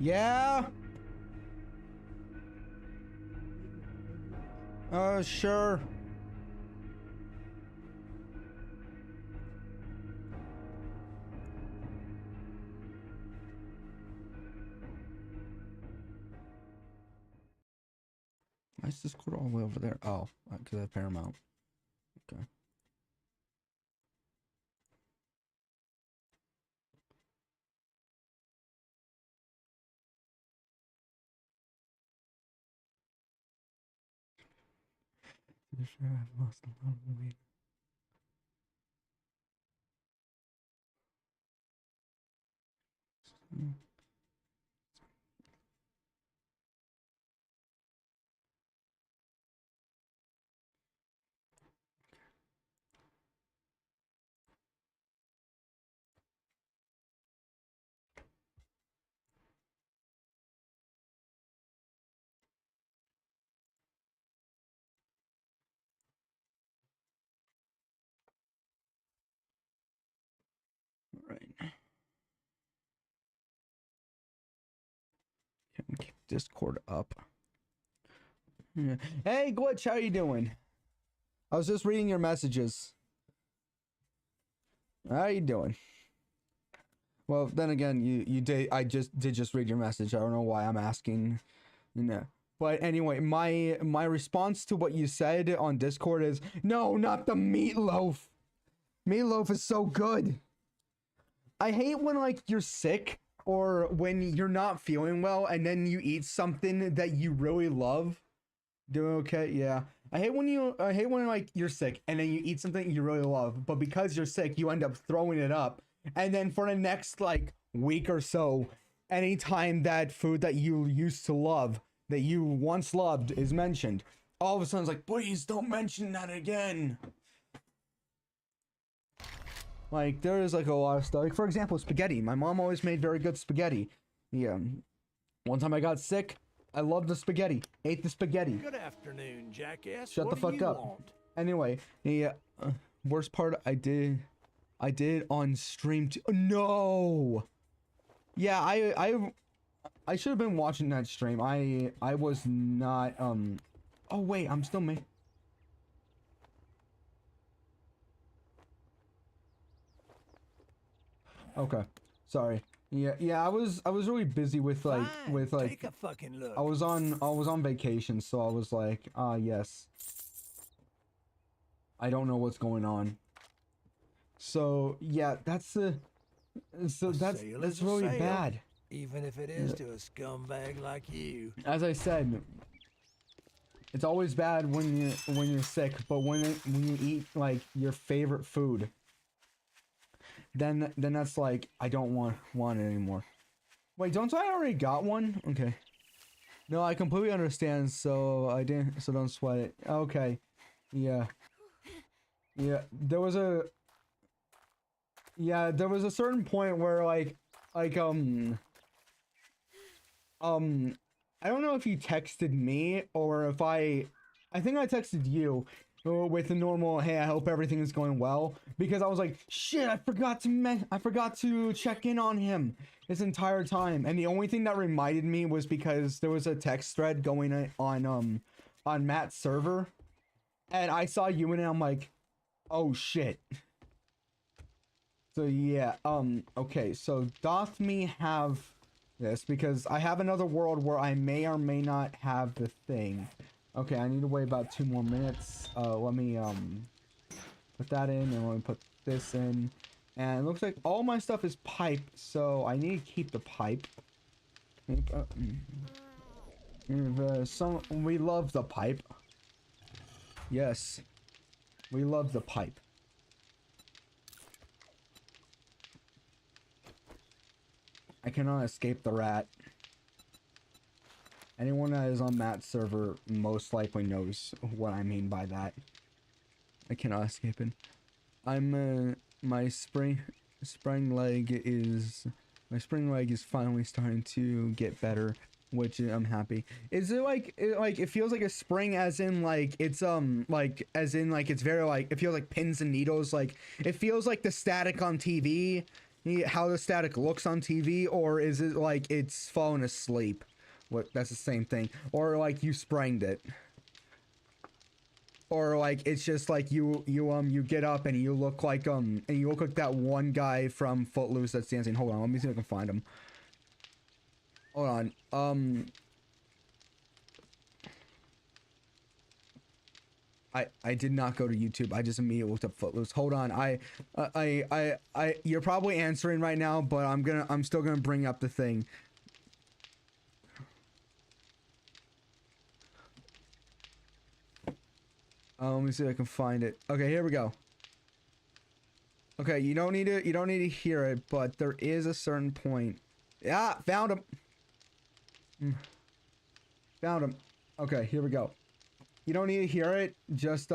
Yeah? Sure. Why is Discord all the way over there? Oh, because I have Paramount. Okay. Sure, I've lost a lot of weight. Right. Can we keep Discord up? Yeah. Hey, Glitch, how you doing? I was just reading your messages. How you doing? Well, then again, you did. I just read your message. I don't know why I'm asking. You know. But anyway, my response to what you said on Discord is no, not the meatloaf. Meatloaf is so good. I hate when like you're sick or when you're not feeling well and then you eat something that you really love. Doing okay? Yeah. I hate when like you're sick and then you eat something you really love, but because you're sick, you end up throwing it up. And then for the next like week or so, anytime that food that you used to love, that you once loved is mentioned, all of a sudden it's like, please don't mention that again. Like there is like a lot of stuff. Like for example, spaghetti. My mom always made very good spaghetti. Yeah. One time I got sick, I loved the spaghetti. Ate the spaghetti. Good afternoon, jackass. Shut the fuck up. Want? Anyway, the worst part I did on stream too. No. Yeah, I should have been watching that stream. I was not oh wait, I'm still making. Okay. Sorry. Yeah, I was really busy with like Take a fucking look. I was on vacation, so I was like, yes. I don't know what's going on. So, yeah, that's really bad. Even if it is to a scumbag like you. As I said, it's always bad when you're sick, but when you eat like your favorite food, then that's like I don't want it anymore. Wait, don't I already got one? Okay. No, I completely understand. So I didn't. So don't sweat it. Okay. Yeah. Yeah. There was a certain point where like I don't know if you texted me or if I think I texted you with the normal, hey, I hope everything is going well, because I was like, shit, I forgot to check in on him this entire time, and the only thing that reminded me was because there was a text thread going on Matt's server, and I saw you in it, I'm like, oh shit. So yeah, okay, so doth me have this, because I have another world where I may or may not have the thing. Okay, I need to wait about 2 more minutes. Let me put that in, and let me put this in. And it looks like all my stuff is pipe, so I need to keep the pipe. We love the pipe. Yes, we love the pipe. I cannot escape the rat. Anyone that is on Matt's server most likely knows what I mean by that. I cannot escape it. I'm my spring leg is finally starting to get better, which I'm happy. Is it like it feels like a spring as in like it's like as in like it's very like it feels like pins and needles, like it feels like the static on TV how the static looks on TV, or is it like it's fallen asleep? What? That's the same thing. Or like you sprained it. Or like it's just like you get up and you look like that one guy from Footloose that's dancing. Hold on, let me see if I can find him. Hold on. I did not go to YouTube. I just immediately looked up Footloose. Hold on. You're probably answering right now, but I'm still gonna bring up the thing. Let me see if I can find it. Okay, here we go. Okay, you don't need to hear it, but there is a certain point. Yeah, found him. Found him. Okay, here we go. You don't need to hear it, just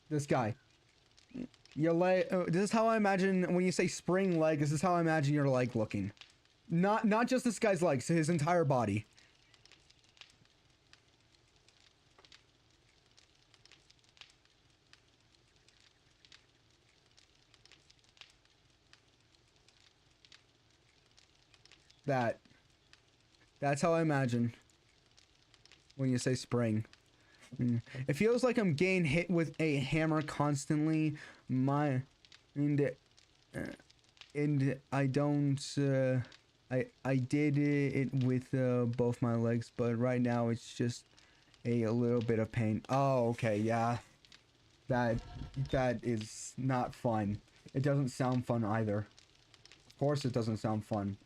this guy. Your leg. This is how I imagine when you say spring leg. This is how I imagine your leg looking. Not just this guy's legs, his entire body. That's how I imagine when you say spring. It feels like I'm getting hit with a hammer constantly. And I don't. I did it with both my legs, but right now it's just a little bit of pain. Oh, okay, yeah. That is not fun. It doesn't sound fun either. Of course, it doesn't sound fun.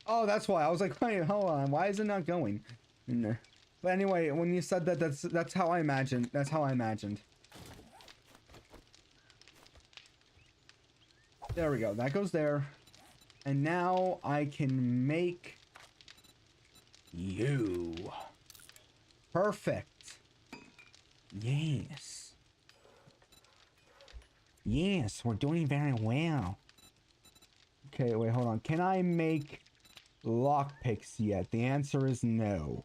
Oh, that's why. I was like, wait, hold on. Why is it not going? But anyway, when you said that, that's how I imagined. That's how I imagined. There we go. That goes there. And now I can make you. Perfect. Yes. Yes, we're doing very well. Okay, wait, hold on. Can I make lockpicks yet? The answer is no.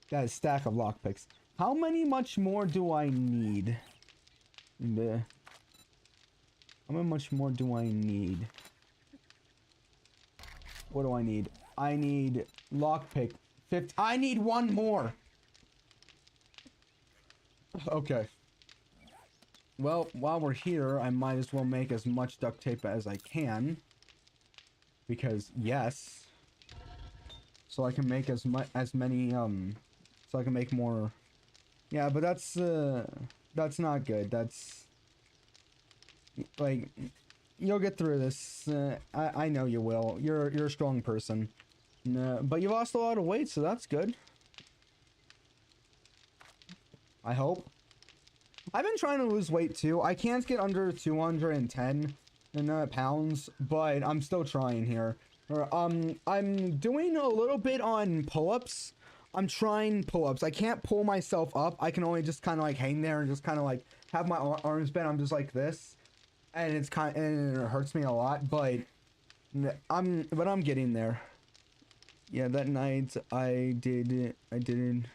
Got a stack of lockpicks. How much more do I need? How much more do I need? What do I need? I need lockpick 50. I need one more. Okay. Well, while we're here, I might as well make as much duct tape as I can. Because yes. So I can make as many so I can make more. Yeah, but that's not good. That's like, you'll get through this. I know you will. You're a strong person. But you lost a lot of weight, so that's good. I hope. I've been trying to lose weight too. I can't get under 210 pounds, but I'm still trying here. I'm doing a little bit on pull-ups. I'm trying pull-ups. I can't pull myself up. I can only just kind of like hang there and just kind of like have my arms bent. I'm just like this, and and it hurts me a lot. But I'm getting there. Yeah, that night I didn't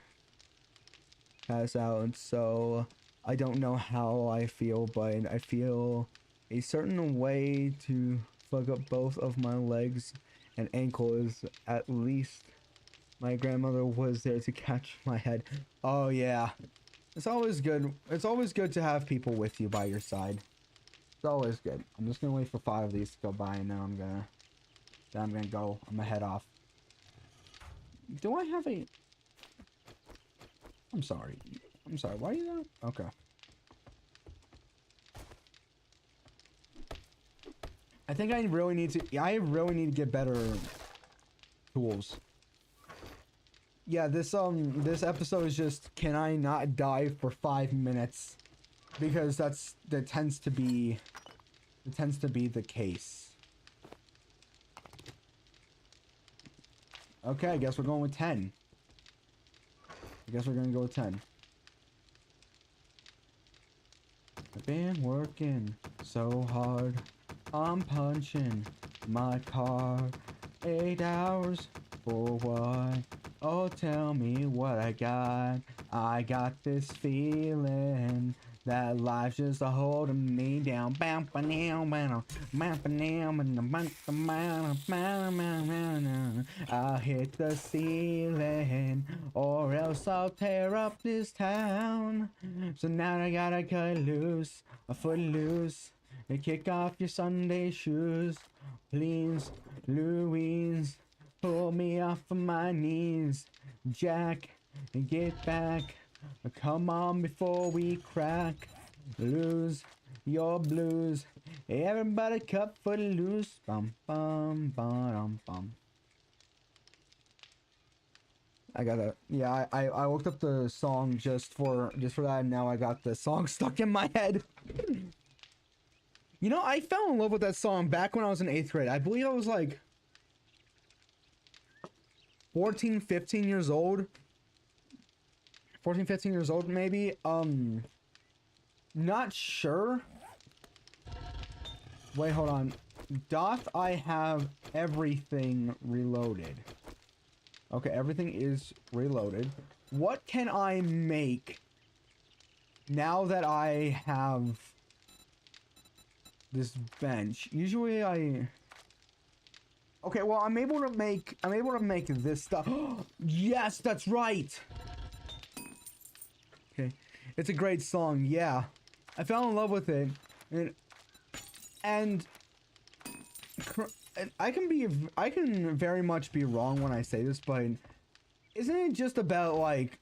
pass out, so I don't know how I feel, but I feel a certain way to fuck up both of my legs and ankles. At least my grandmother was there to catch my head. Oh yeah, it's always good. It's always good to have people with you by your side. It's always good. I'm just gonna wait for 5 of these to go by, and then I'm gonna go. I'm gonna head off. Do I have a? I'm sorry. Why are you there? Okay. I think I really need to get better tools. Yeah, this episode is just, can I not dive for 5 minutes? Because that tends to be the case. Okay, I guess we're going with 10. I guess we're gonna go with 10. I've been working so hard. I'm punching my card. 8 hours for what? Oh, tell me what I got. I got this feeling That life's just a holding me down. I'll hit the ceiling, or else I'll tear up this town. So now I gotta cut loose, a foot loose, and kick off your Sunday shoes. Please, Louise, pull me off of my knees. Jack, and get back. Come on before we crack. Lose your blues. Everybody cut foot loose. Bum bum bum bum. I gotta, yeah, I looked up the song just for that, and now I got the song stuck in my head. You know, I fell in love with that song back when I was in 8th grade. I believe I was like 14, 15 years old. 14, 15 years old, maybe. Not sure. Wait, hold on. Doth I have everything reloaded? Okay, everything is reloaded. What can I make now that I have this bench? Usually okay, well, I'm able to make this stuff. Yes, that's right. Okay, it's a great song. Yeah, I fell in love with it, and I can very much be wrong when I say this, but isn't it just about like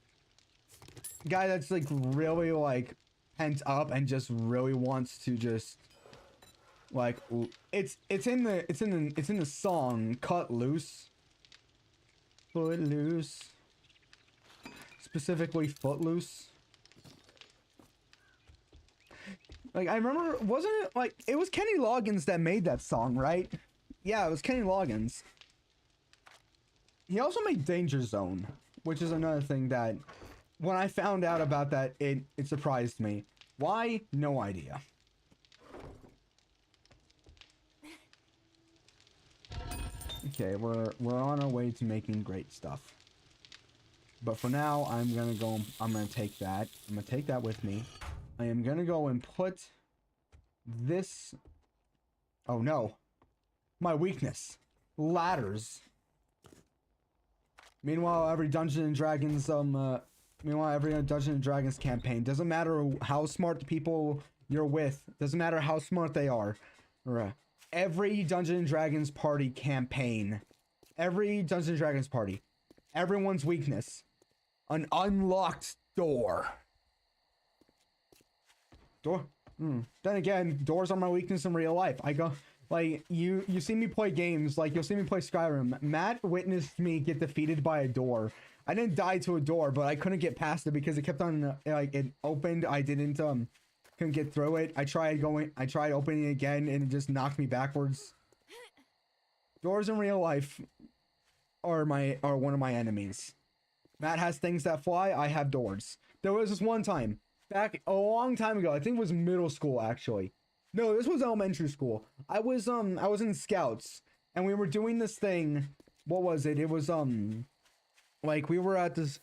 a guy that's like really like pent up and just really wants to just like it's in the song Cut Loose. Foot loose. Specifically Footloose. Like, I remember, wasn't it like, it was Kenny Loggins that made that song, right? Yeah, it was Kenny Loggins. He also made Danger Zone, which is another thing that, when I found out about that, it surprised me. Why? No idea. Okay, we're on our way to making great stuff. But for now, I'm gonna take that. I'm gonna take that with me. I am gonna go and put this... Oh no. My weakness. Ladders. Meanwhile, every Dungeons & Dragons, campaign, doesn't matter how smart the people you're with, doesn't matter how smart they are. Every Dungeons & Dragons party campaign, every Dungeons & Dragons party, everyone's weakness. An unlocked door. Then again, doors are my weakness in real life. I go, like, you see me play games, like, you'll see me play Skyrim. Matt witnessed me get defeated by a door. I didn't die to a door, but I couldn't get past it because it kept on, like, it opened. I couldn't get through it. I tried opening it again, and it just knocked me backwards. Doors in real life are one of my enemies. Matt has things that fly, I have doors. There was this one time, back a long time ago, I think it was middle school actually. No, this was elementary school. I was in Scouts, and we were doing this thing. What was it? It was like we were at this,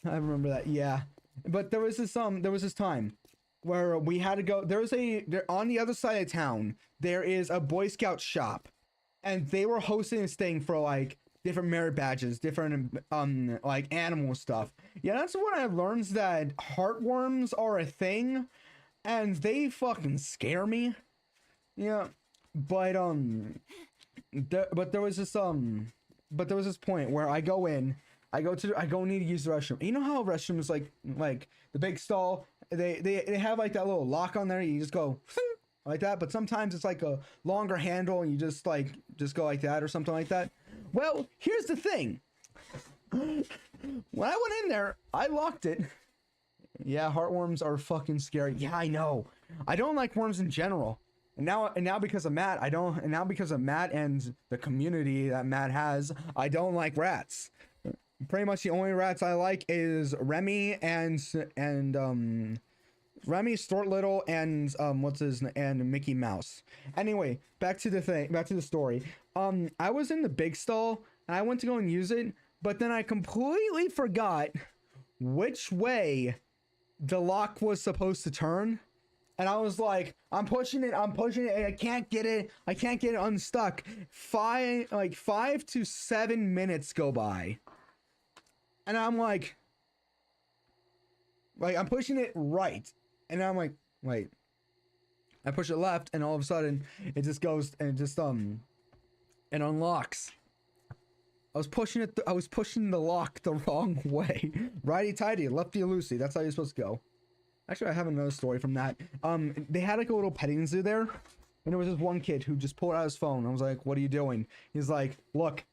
I remember that, yeah. But there was this time where we had to go, there on the other side of town, there is a Boy Scout shop, and they were hosting this thing for like different merit badges, different like animal stuff. Yeah, that's when I learned that heartworms are a thing, and they fucking scare me. Yeah, but there was this point where I go need to use the restroom. You know how restrooms like the big stall, they have like that little lock on there. You just go like that, but sometimes it's like a longer handle, and you just go like that or something like that. Well, here's the thing. When I went in there, I locked it. Yeah, heartworms are fucking scary. Yeah, I know. I don't like worms in general. And now because of Matt, because of Matt and the community that Matt has, I don't like rats. Pretty much the only rats I like is Remy and Remy, Stuart Little, and and Mickey Mouse. Anyway, back to the story. I was in the big stall, and I went to go and use it, but then I completely forgot which way the lock was supposed to turn. And I was like, I'm pushing it, and I can't get it unstuck. 5 to 7 minutes go by. And I'm like, I'm pushing it right. And I'm like, wait. I push it left, and all of a sudden, it just goes, and it just, it unlocks. I was pushing the lock the wrong way. Righty-tighty, lefty-loosey, that's how you're supposed to go. Actually, I have another story from that. They had like a little petting zoo there, and there was this one kid who just pulled out his phone. I was like, "What are you doing?" He's like, "Look,"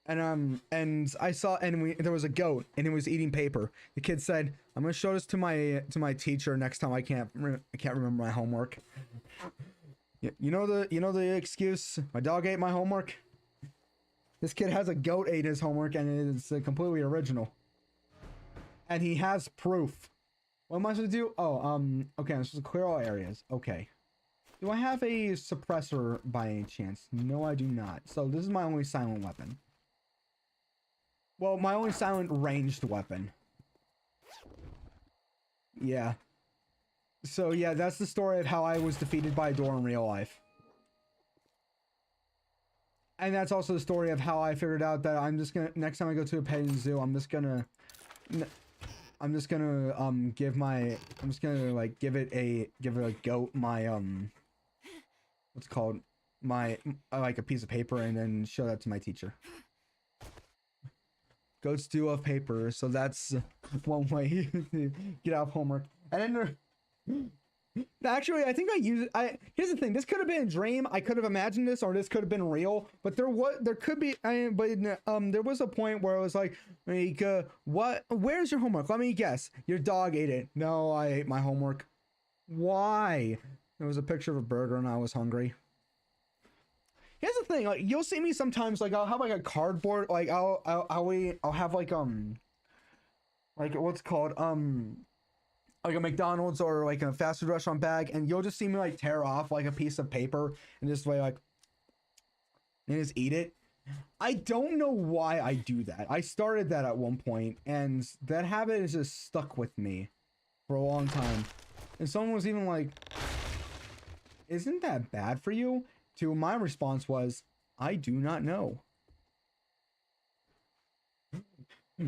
and I saw, and there was a goat, and it was eating paper. The kid said, "I'm gonna show this to my teacher next time I can't remember my homework." You know the excuse, my dog ate my homework. This kid has a goat ate his homework, and it's completely original, and he has proof. What am I supposed to do? Oh, okay, I'm supposed to clear all areas. Okay. Do I have a suppressor by any chance? No, I do not. So this is my only silent weapon. Well, my only silent ranged weapon. Yeah. So yeah, that's the story of how I was defeated by a door in real life. And that's also the story of how I figured out that I'm just gonna, next time I go to a petting zoo, I'm just gonna give it a goat my what's it called, my like a piece of paper, and then show that to my teacher. Goats do love paper, so that's one way to get out of homework. And then actually, I think here's the thing, this could have been a dream. I could have imagined this, or this could have been real, but there was a point where it was like, where's your homework? Let me guess. Your dog ate it. No, I ate my homework. Why? There was a picture of a burger and I was hungry. Here's the thing, like, you'll see me sometimes, like, I'll have like a cardboard, like I'll have like what's called like a McDonald's or like a fast food restaurant bag, and you'll just see me like tear off like a piece of paper and just like and just eat it. I don't know why I do that. I started that at one point, and that habit is just stuck with me for a long time. And someone was even like, "Isn't that bad for you?" To my response was, "I do not know."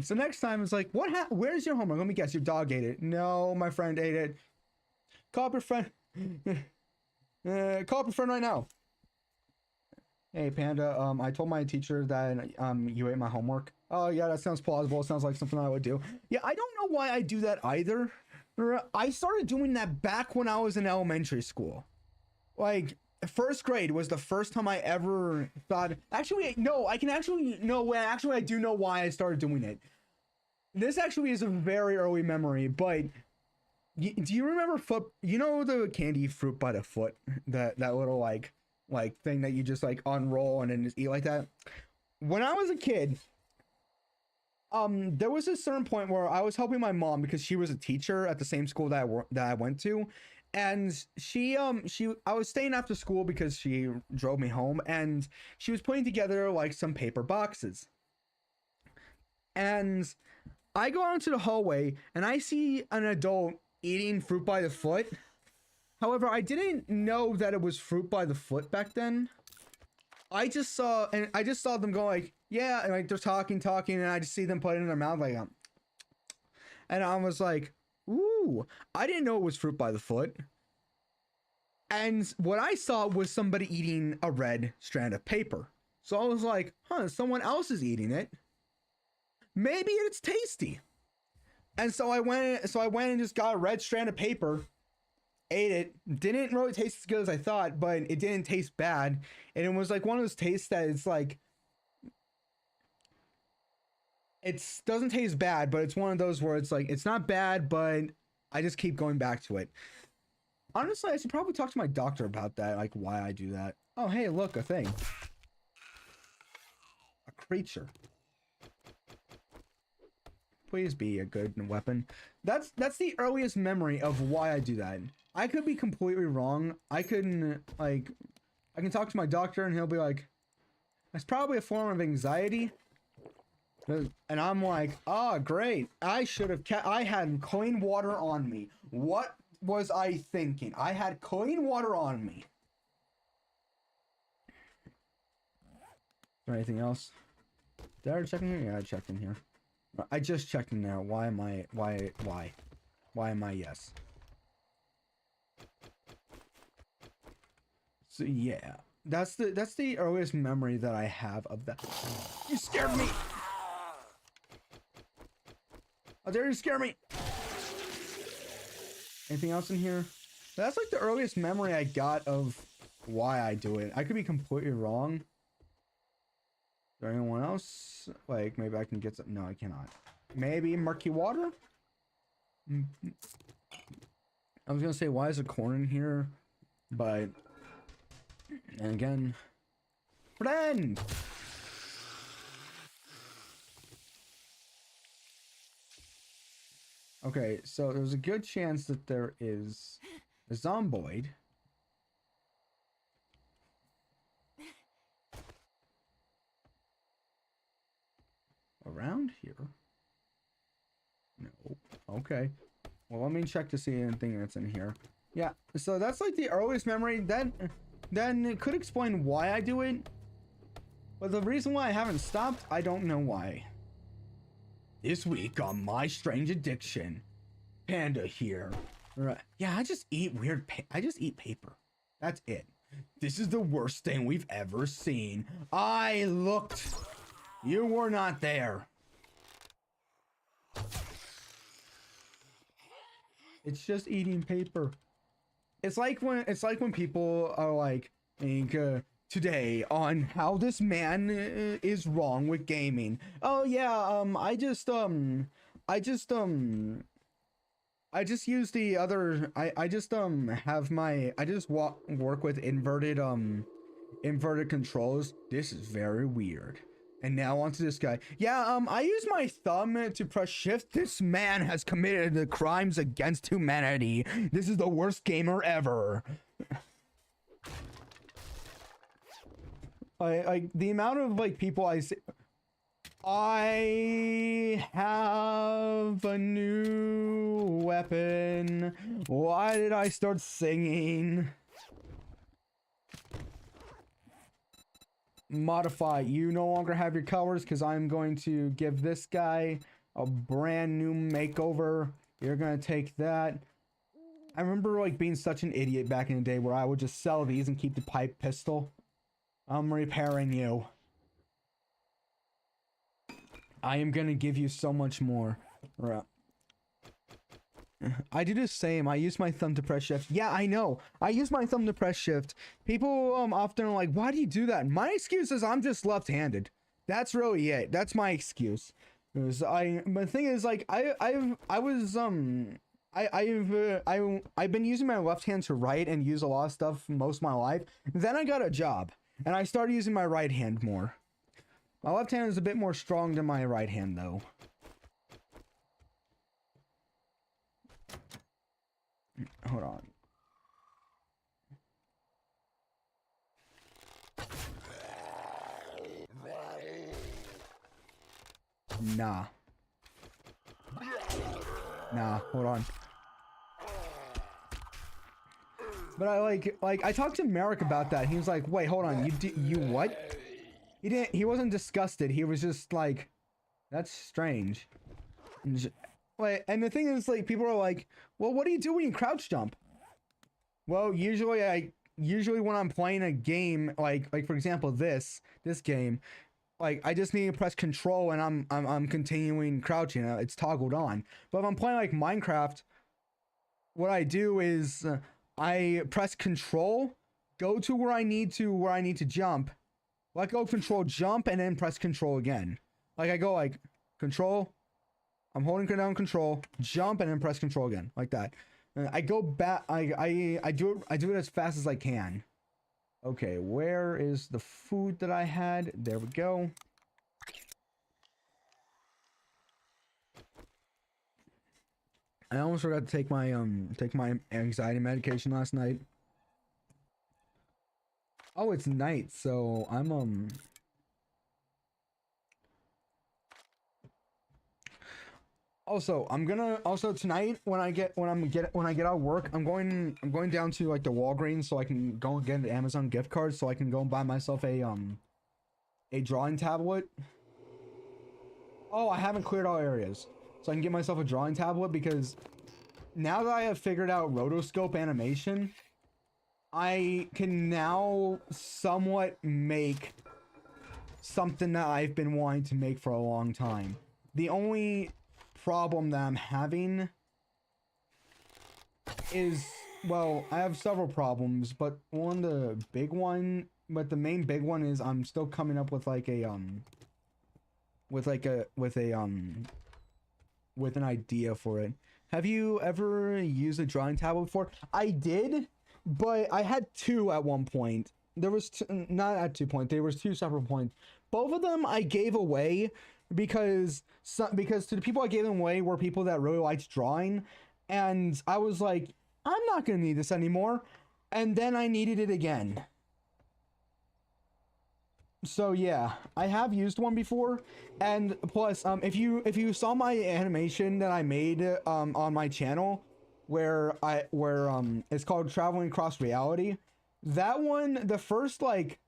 So next time it's like, where's your homework? Let me guess, your dog ate it. No, my friend ate it. Call up your friend. Call up your friend right now. Hey Panda, I told my teacher that you ate my homework. Oh yeah, that sounds plausible. It sounds like something I would do. Yeah, I don't know why I do that either. I started doing that back when I was in elementary school. Like, first grade was the first time I ever thought, actually, no, I do know why I started doing it. This actually is a very early memory, but do you remember the candy fruit by the foot? That little like thing that you just like unroll and then just eat like that? When I was a kid, there was a certain point where I was helping my mom because she was a teacher at the same school that I went to. And I was staying after school because she drove me home, and she was putting together like some paper boxes. And I go out into the hallway and I see an adult eating fruit by the foot. However, I didn't know that it was fruit by the foot back then. I just saw them go like, yeah, and like they're talking, and I just see them put it in their mouth like, and I was like, ooh, I didn't know it was fruit by the foot. And what I saw was somebody eating a red strand of paper. So I was like, someone else is eating it. Maybe it's tasty. And so I went and just got a red strand of paper, ate it. Didn't really taste as good as I thought, but it didn't taste bad. And it was like one of those tastes that it's like, it doesn't taste bad, but it's one of those where it's like, it's not bad, but I just keep going back to it. Honestly, I should probably talk to my doctor about that, like why I do that. Oh, hey, look, a thing. A creature. Please be a good weapon. That's the earliest memory of why I do that. I could be completely wrong. I can talk to my doctor and he'll be like, that's probably a form of anxiety. And I'm like, oh, great. I should have kept, I had clean water on me. What was I thinking? I had clean water on me. Is there anything else? Did I already check in here? Yeah, I checked in here. I just checked in there. Why am I, why am I yes? So yeah, that's the earliest memory that I have of that. You scared me! How dare you scare me! Anything else in here? That's like the earliest memory I got of why I do it. I could be completely wrong. Is there anyone else? Like, maybe I can get some. No, I cannot. Maybe murky water? I was gonna say, why is a corn in here? But, and again, friend! Okay, so there's a good chance that there is a zomboid. Around here? No. Okay. Well, let me check to see anything that's in here. Yeah, so that's like the earliest memory. Then it could explain why I do it. But the reason why I haven't stopped, I don't know why. This week on My Strange Addiction, Panda here. Right. Yeah, I just eat I just eat paper. That's it. This is the worst thing we've ever seen. I looked. You were not there. It's just eating paper. It's like when people are like, today on how this man is wrong with gaming. Oh yeah, I just use the other. I just work with inverted controls. This is very weird. And now onto this guy. Yeah, I use my thumb to press shift. This man has committed the crimes against humanity. This is the worst gamer ever. I the amount of like people I see. I have a new weapon. Why did I start singing? Modify. You no longer have your colors because I'm going to give this guy a brand new makeover. You're gonna take that. I remember like being such an idiot back in the day where I would just sell these and keep the pipe pistol. I'm repairing you. I am gonna give you so much more. Right. I do the same. I use my thumb to press shift. Yeah, I know. I use my thumb to press shift. People often are like, why do you do that? My excuse is I'm just left-handed. That's really it. That's my excuse. But the thing is, like, I've been using my left hand to write and use a lot of stuff most of my life. Then I got a job and I started using my right hand more. My left hand is a bit more strong than my right hand though. Hold on. Nah. Nah, hold on. But I talked to Merrick about that. He was like, "Wait, hold on. You what?" He wasn't disgusted. He was just like, "That's strange." And the thing is, like, people are like, well, what do you do when you crouch jump? Well, usually when I'm playing a game, like for example, this game, like, I just need to press control and I'm continuing crouching. It's toggled on. But if I'm playing like Minecraft, what I do is I press control, go to where I need to jump, let go of control, jump, and then press control again. Like, I go like control, I'm holding down control, jump, and then press control again, like that. I go back. I do it as fast as I can. Okay, where is the food that I had? There we go. I almost forgot to take my anxiety medication last night. Oh, it's night, so I'm Also, I'm gonna also tonight when I get out of work, I'm going down to like the Walgreens so I can go and get an Amazon gift card so I can go and buy myself a drawing tablet. Oh, I haven't cleared all areas, so I can get myself a drawing tablet because now that I have figured out rotoscope animation, I can now somewhat make something that I've been wanting to make for a long time. The only problem that I'm having is, well, I have several problems, but the main big one is I'm still coming up with like with an idea for it. Have you ever used a drawing tablet before? I did, but I had two at one point. There was not at 2 points. There was two separate points. Both of them I gave away because to the people I gave them away were people that really liked drawing, and I was like, I'm not gonna need this anymore, and then I needed it again. So yeah, I have used one before, and plus, if you saw my animation that I made on my channel, where it's called Traveling Across Reality, that one, the first like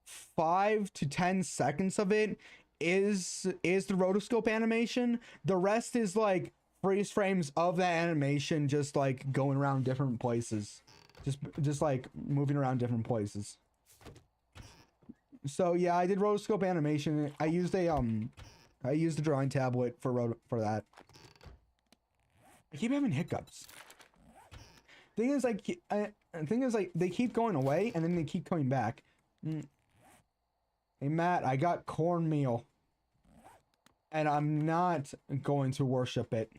5 to 10 seconds of it is the rotoscope animation. The rest is like freeze frames of that animation, just like going around different places, just like moving around different places. So yeah, I did rotoscope animation. I used the drawing tablet for that. I keep having hiccups. Thing is like they keep going away and then they keep coming back. Hey Matt, I got cornmeal, and I'm not going to worship it.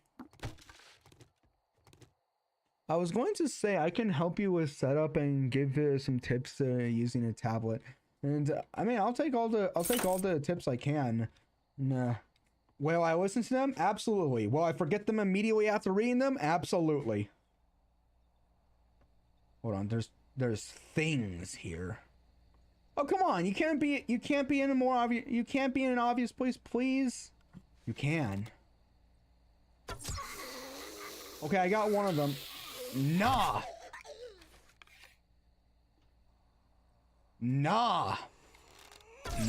I was going to say I can help you with setup and give some tips to using a tablet. And I mean, I'll take all the tips I can. Nah. Will I listen to them? Absolutely. Will I forget them immediately after reading them? Absolutely. Hold on, there's things here. Oh, come on. You can't be in a more obvious, you can't be in an obvious place, please. You can. Okay, I got one of them. Nah. Nah.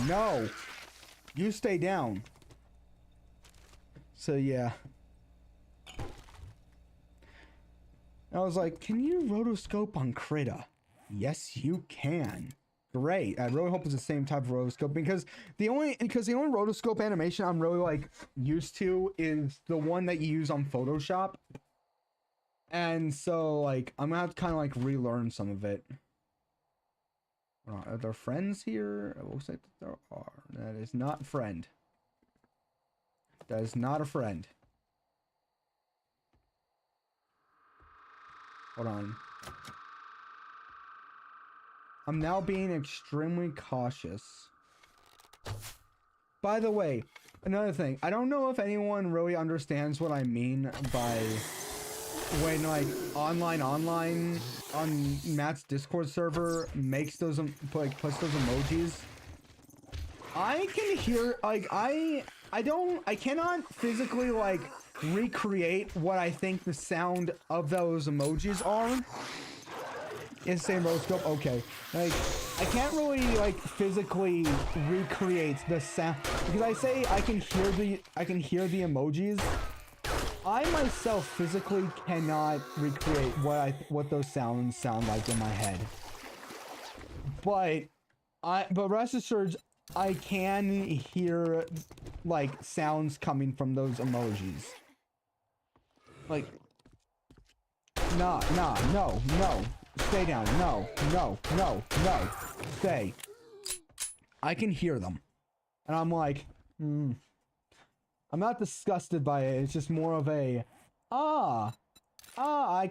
No. You stay down. So yeah. I was like, can you rotoscope on Krita? Yes, you can. Great. I really hope it's the same type of rotoscope because the only rotoscope animation I'm really like used to is the one that you use on Photoshop. And so like I'm gonna have to kind of like relearn some of it. Are there friends here? It looks like there are. That is not friend. That is not a friend. Hold on. I'm now being extremely cautious. By the way, another thing. I don't know if anyone really understands what I mean by when like online on Matt's Discord server makes those puts those emojis. I can hear like I cannot physically like recreate what I think the sound of those emojis are. Is same rotoscope? Okay. Like I can't really like physically recreate the sound because I say I can hear the emojis. I myself physically cannot recreate what those sounds sound like in my head. But rest assured I can hear like sounds coming from those emojis. Like no. Stay down. No. Stay. I can hear them. And I'm like, I'm not disgusted by it. It's just more of a, I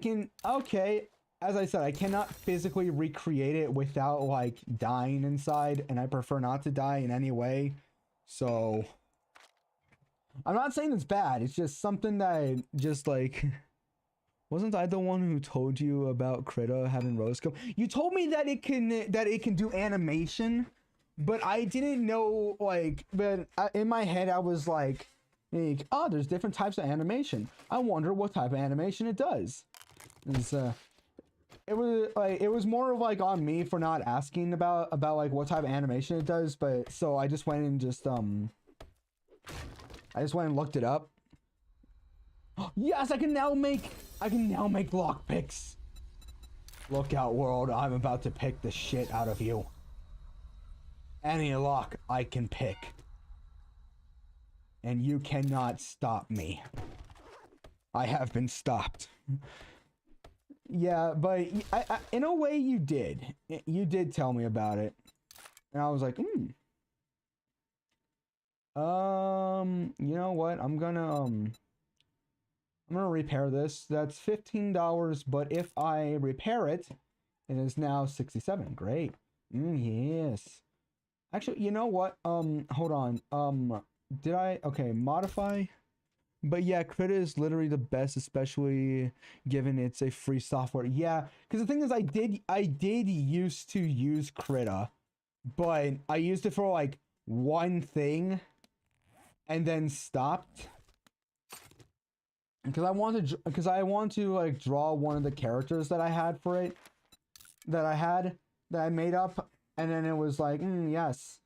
can, okay. As I said, I cannot physically recreate it without like dying inside, and I prefer not to die in any way. So, I'm not saying it's bad. It's just something that I just like, wasn't I the one who told you about Krita having rotoscope? You told me that it can do animation, but I didn't know like, but in my head I was like, There's different types of animation. I wonder what type of animation it does. It was more of like on me for not asking about like what type of animation it does, but so I just went and looked it up. Yes, I can now make lockpicks. Look out, world, I'm about to pick the shit out of you. Any lock I can pick. And you cannot stop me. I have been stopped. Yeah, but I in a way you did. You did tell me about it. And I was like, you know what? I'm gonna repair this. That's $15, but if I repair it, it is now 67. Great. Yes. Actually, you know what? Hold on. Okay, modify. But yeah, Krita is literally the best, especially given it's a free software. Yeah, because the thing is, I did used to use Krita, but I used it for like one thing, and then stopped. Because I want to like draw one of the characters that I had for it, that I made up, and then it was like, yes,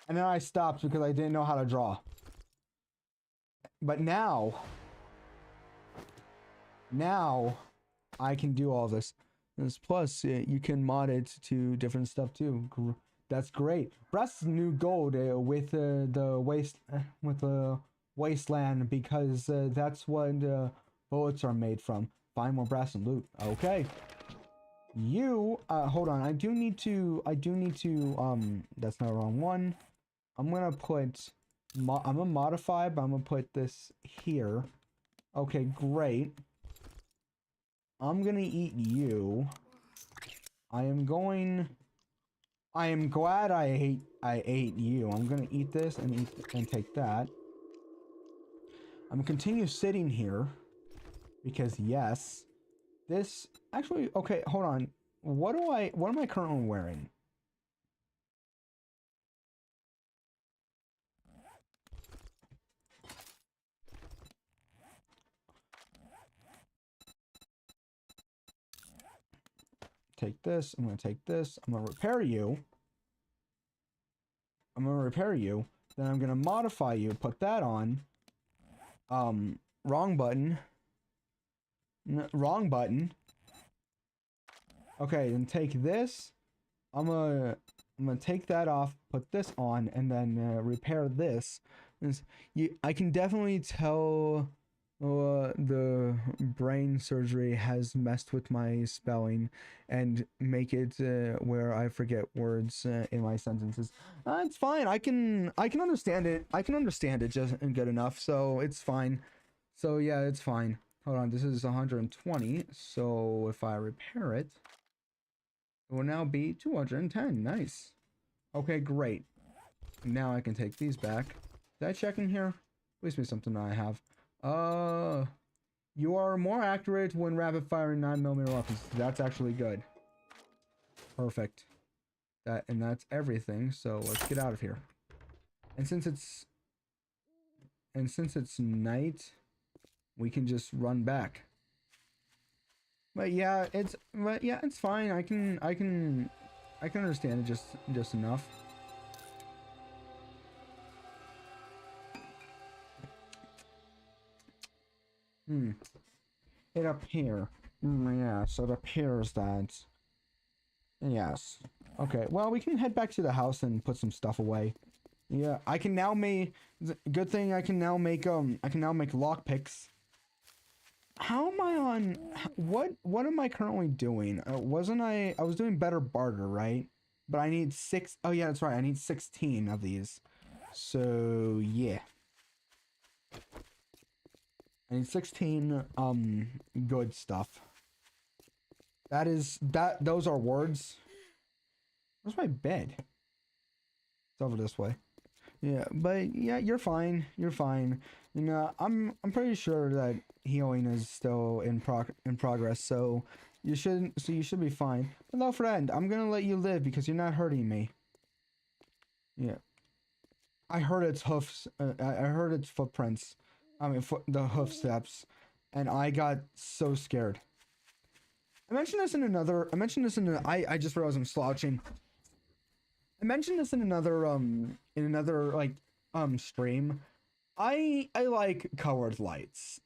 and then I stopped because I didn't know how to draw. But now I can do all this. Plus, you can mod it to different stuff too. That's great. Brass new gold with the wasteland, because that's what bullets are made from. Find more brass and loot. Okay. You hold on. I do need to that's not the wrong one. I'm gonna modify, but I'm gonna put this here. Okay, great. I'm gonna eat you. I am glad I ate you. I'm gonna eat this and take that. I'm gonna continue sitting here because yes. This actually, okay, hold on. What am I currently wearing? Take this. I'm going to take this. I'm going to repair you. Then I'm going to modify you. Put that on. Wrong button. Wrong button. Okay, then take this. I'm gonna take that off. Put this on, and then repair this. I can definitely tell. The brain surgery has messed with my spelling and make it where I forget words in my sentences. It's fine. I can understand it. I can understand it just good enough, so it's fine. So yeah, it's fine. Hold on, this is 120. So if I repair it, it will now be 210. Nice. Okay, great. Now I can take these back. Did I check in here? Please be something that I have. You are more accurate when rapid firing 9mm weapons. That's actually good. Perfect. That's everything. So let's get out of here. And since it's night, we can just run back. But yeah, it's fine. I can understand it just enough. It appears. Yes, it appears that. Yes. Okay. Well, we can head back to the house and put some stuff away. Yeah, I can now make. Good thing I can now make lockpicks. How am I on? What am I currently doing? I was doing better barter, right? But I need 6. Oh yeah, that's right. I need 16 of these. So yeah. I need 16 good stuff. Those are words. Where's my bed? It's over this way. Yeah, but yeah, you're fine. You're fine. You know, I'm pretty sure that healing is still in progress, so you should be fine. Hello, friend. I'm gonna let you live because you're not hurting me. Yeah. I heard its hoofs. I heard its footprints. I mean, the hoof steps, and I got so scared. I mentioned this in another. I mentioned this in. I just realized I'm slouching. I mentioned this in another like stream. I like colored lights.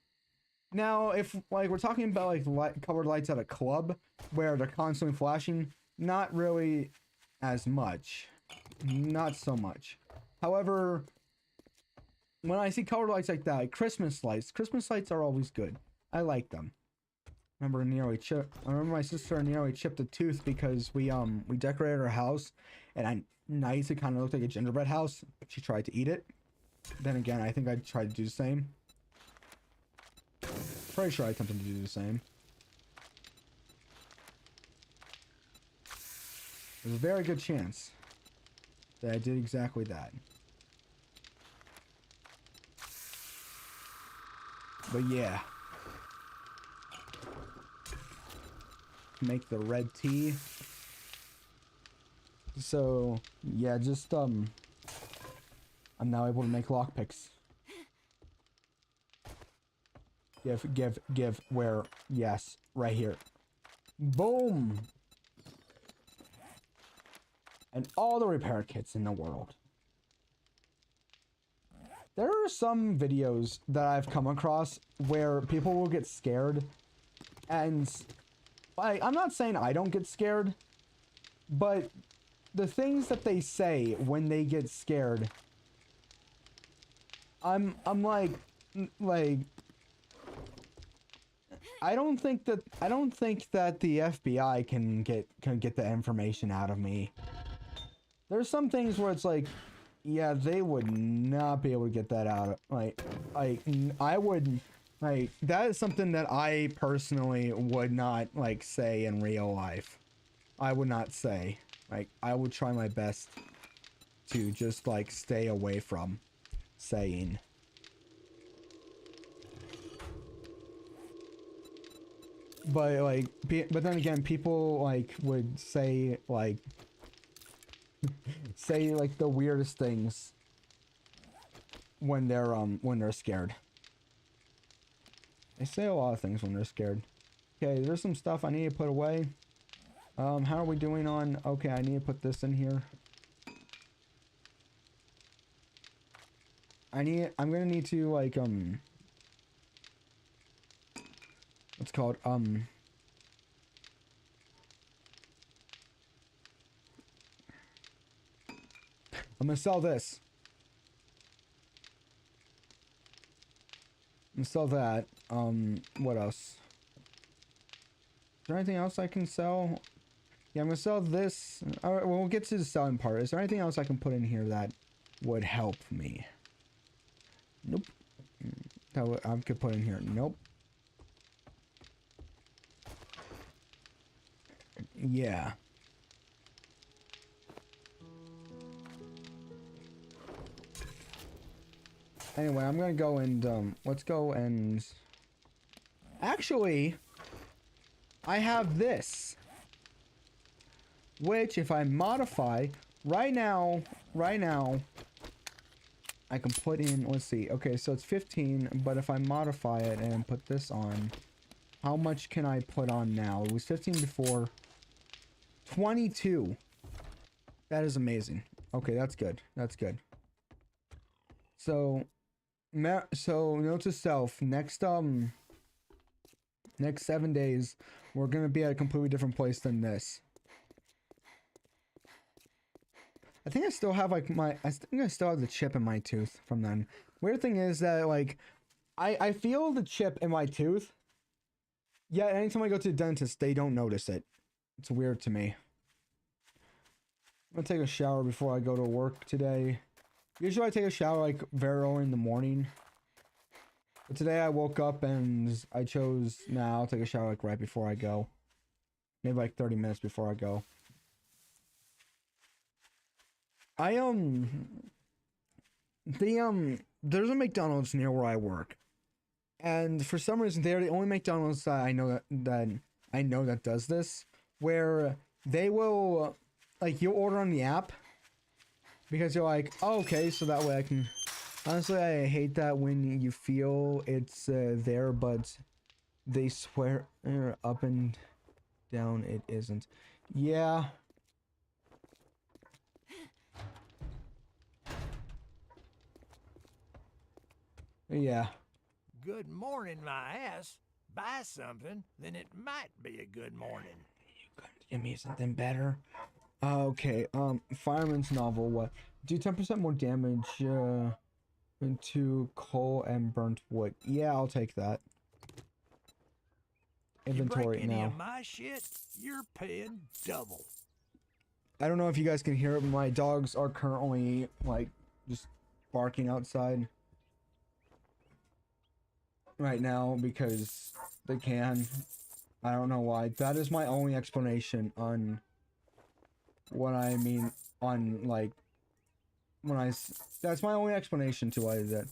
Now, if like we're talking about like colored lights at a club where they're constantly flashing, not really as much. Not so much. However, when I see colored lights like that, like Christmas lights are always good. I like them. I remember my sister nearly chipped a tooth because we decorated our house, and at night it kind of looked like a gingerbread house. She tried to eat it. Then again, I think I tried to do the same. Pretty sure I attempted to do the same. There's a very good chance that I did exactly that. But yeah. Make the red tea. So, yeah, just, I'm now able to make lockpicks. Give, where, yes, right here. Boom! And all the repair kits in the world. There are some videos that I've come across where people will get scared, and like, I'm not saying I don't get scared, but the things that they say when they get scared, I'm like I don't think that the FBI can get the information out of me. There's some things where it's like, yeah, they would not be able to get that out. I would, like, that is something that I personally would not, like, say in real life. I would not say. Like, I would try my best to just, like, stay away from saying. But, like, but then again, people, like, would say, like, like, the weirdest things when they're scared. They say a lot of things when they're scared. Okay, there's some stuff I need to put away. How are we doing on... Okay, I need to put this in here. I'm gonna need to, like, what's it called? I'm gonna sell this. I'm gonna sell that. What else? Is there anything else I can sell? Yeah, I'm gonna sell this. Alright, well, we'll get to the selling part. Is there anything else I can put in here that would help me? Nope. I could put in here. Nope. Yeah. Anyway, I'm gonna go and, let's go and... Actually, I have this. Which, if I modify, right now, I can put in, let's see, okay, so it's 15, but if I modify it and put this on, how much can I put on now? It was 15 before. 22. That is amazing. Okay, that's good. That's good. So, note to self, next 7 days, we're gonna be at a completely different place than this. I think I still have, like, I think I still have the chip in my tooth from then. Weird thing is that, like, I feel the chip in my tooth, yet anytime I go to the dentist, they don't notice it. It's weird to me. I'm gonna take a shower before I go to work today. Usually I take a shower, like, very early in the morning. But today I woke up and I chose, nah, I'll take a shower, like, right before I go. Maybe, like, 30 minutes before I go. There's a McDonald's near where I work, and for some reason they're the only McDonald's that I know that does this, where they will, like, you'll order on the app because you're like, oh, okay, so that way I can Honestly, I hate that when you feel it's there, but they swear up and down it isn't. Yeah. Yeah. Good morning, my ass. Buy something, then it might be a good morning. Give me something better. Okay, fireman's novel, what? Do 10% more damage, into coal and burnt wood. Yeah, I'll take that. Inventory you break any now. of my shit, you're paying double. I don't know if you guys can hear it, but my dogs are currently, like, just barking outside. Right now, because they can. I don't know why. That is my only explanation on what I mean on, like, that's my only explanation to why that.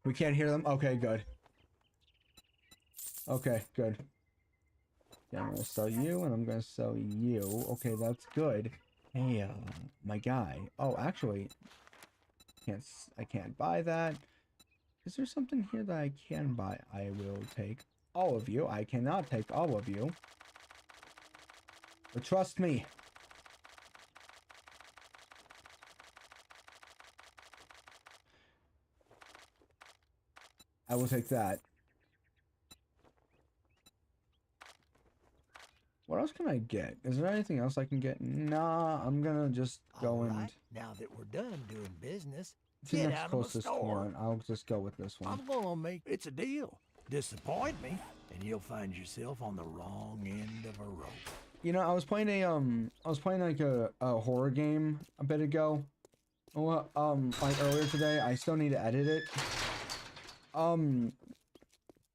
We can't hear them? Okay, good. Okay, good. Yeah, I'm gonna sell you, and I'm gonna sell you. Okay, that's good. Hey, my guy. Oh, actually, I can't buy that. Is there something here that I can buy? I will take all of you. I cannot take all of you. But trust me. I will take that. What else can I get? Is there anything else I can get? Nah, I'm gonna just go All and... right, now that we're done doing business, the get next out of my closest store. one. I'll just go with this one. I'm gonna make it's a deal. Disappoint me, and you'll find yourself on the wrong end of a rope. You know, I was playing like a horror game a bit ago. Well, like earlier today. I still need to edit it.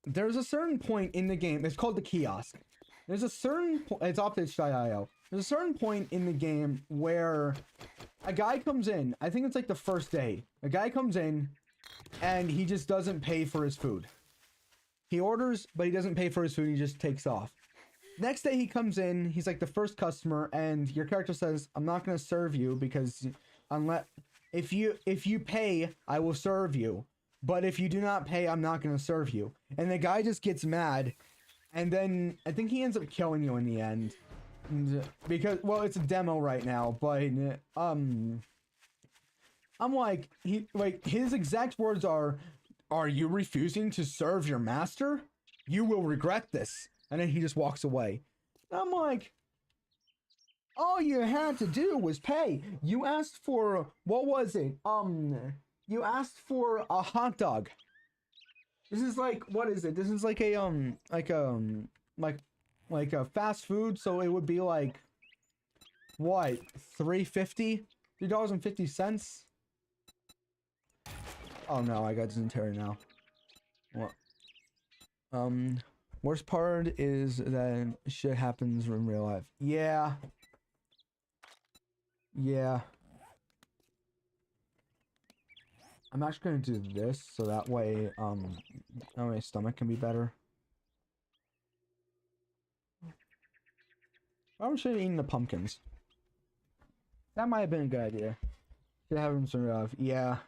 There's a certain point in the game. It's called the kiosk. There's a certain point. It's off itch.io. There's a certain point in the game where a guy comes in. I think it's like the first day. A guy comes in, and he just doesn't pay for his food. He orders, but he doesn't pay for his food. He just takes off. Next day he comes in. He's like the first customer, and your character says, "I'm not gonna serve you because unless if you pay, I will serve you. But if you do not pay, I'm not gonna serve you." And the guy just gets mad, and then I think he ends up killing you in the end, because well, it's a demo right now. But I'm like his exact words are you refusing to serve your master? You will regret this." And then he just walks away. I'm like, all you had to do was pay. You asked for, what was it? You asked for a hot dog. This is like, what is it? This is like a, like a fast food. So it would be like, what? $3.50? $3.50? Oh no, I got dysentery now. What? Worst part is that shit happens in real life. Yeah. Yeah. I'm actually gonna do this so that way my stomach can be better. I should have eaten the pumpkins. That might have been a good idea. Should have them sort of, yeah.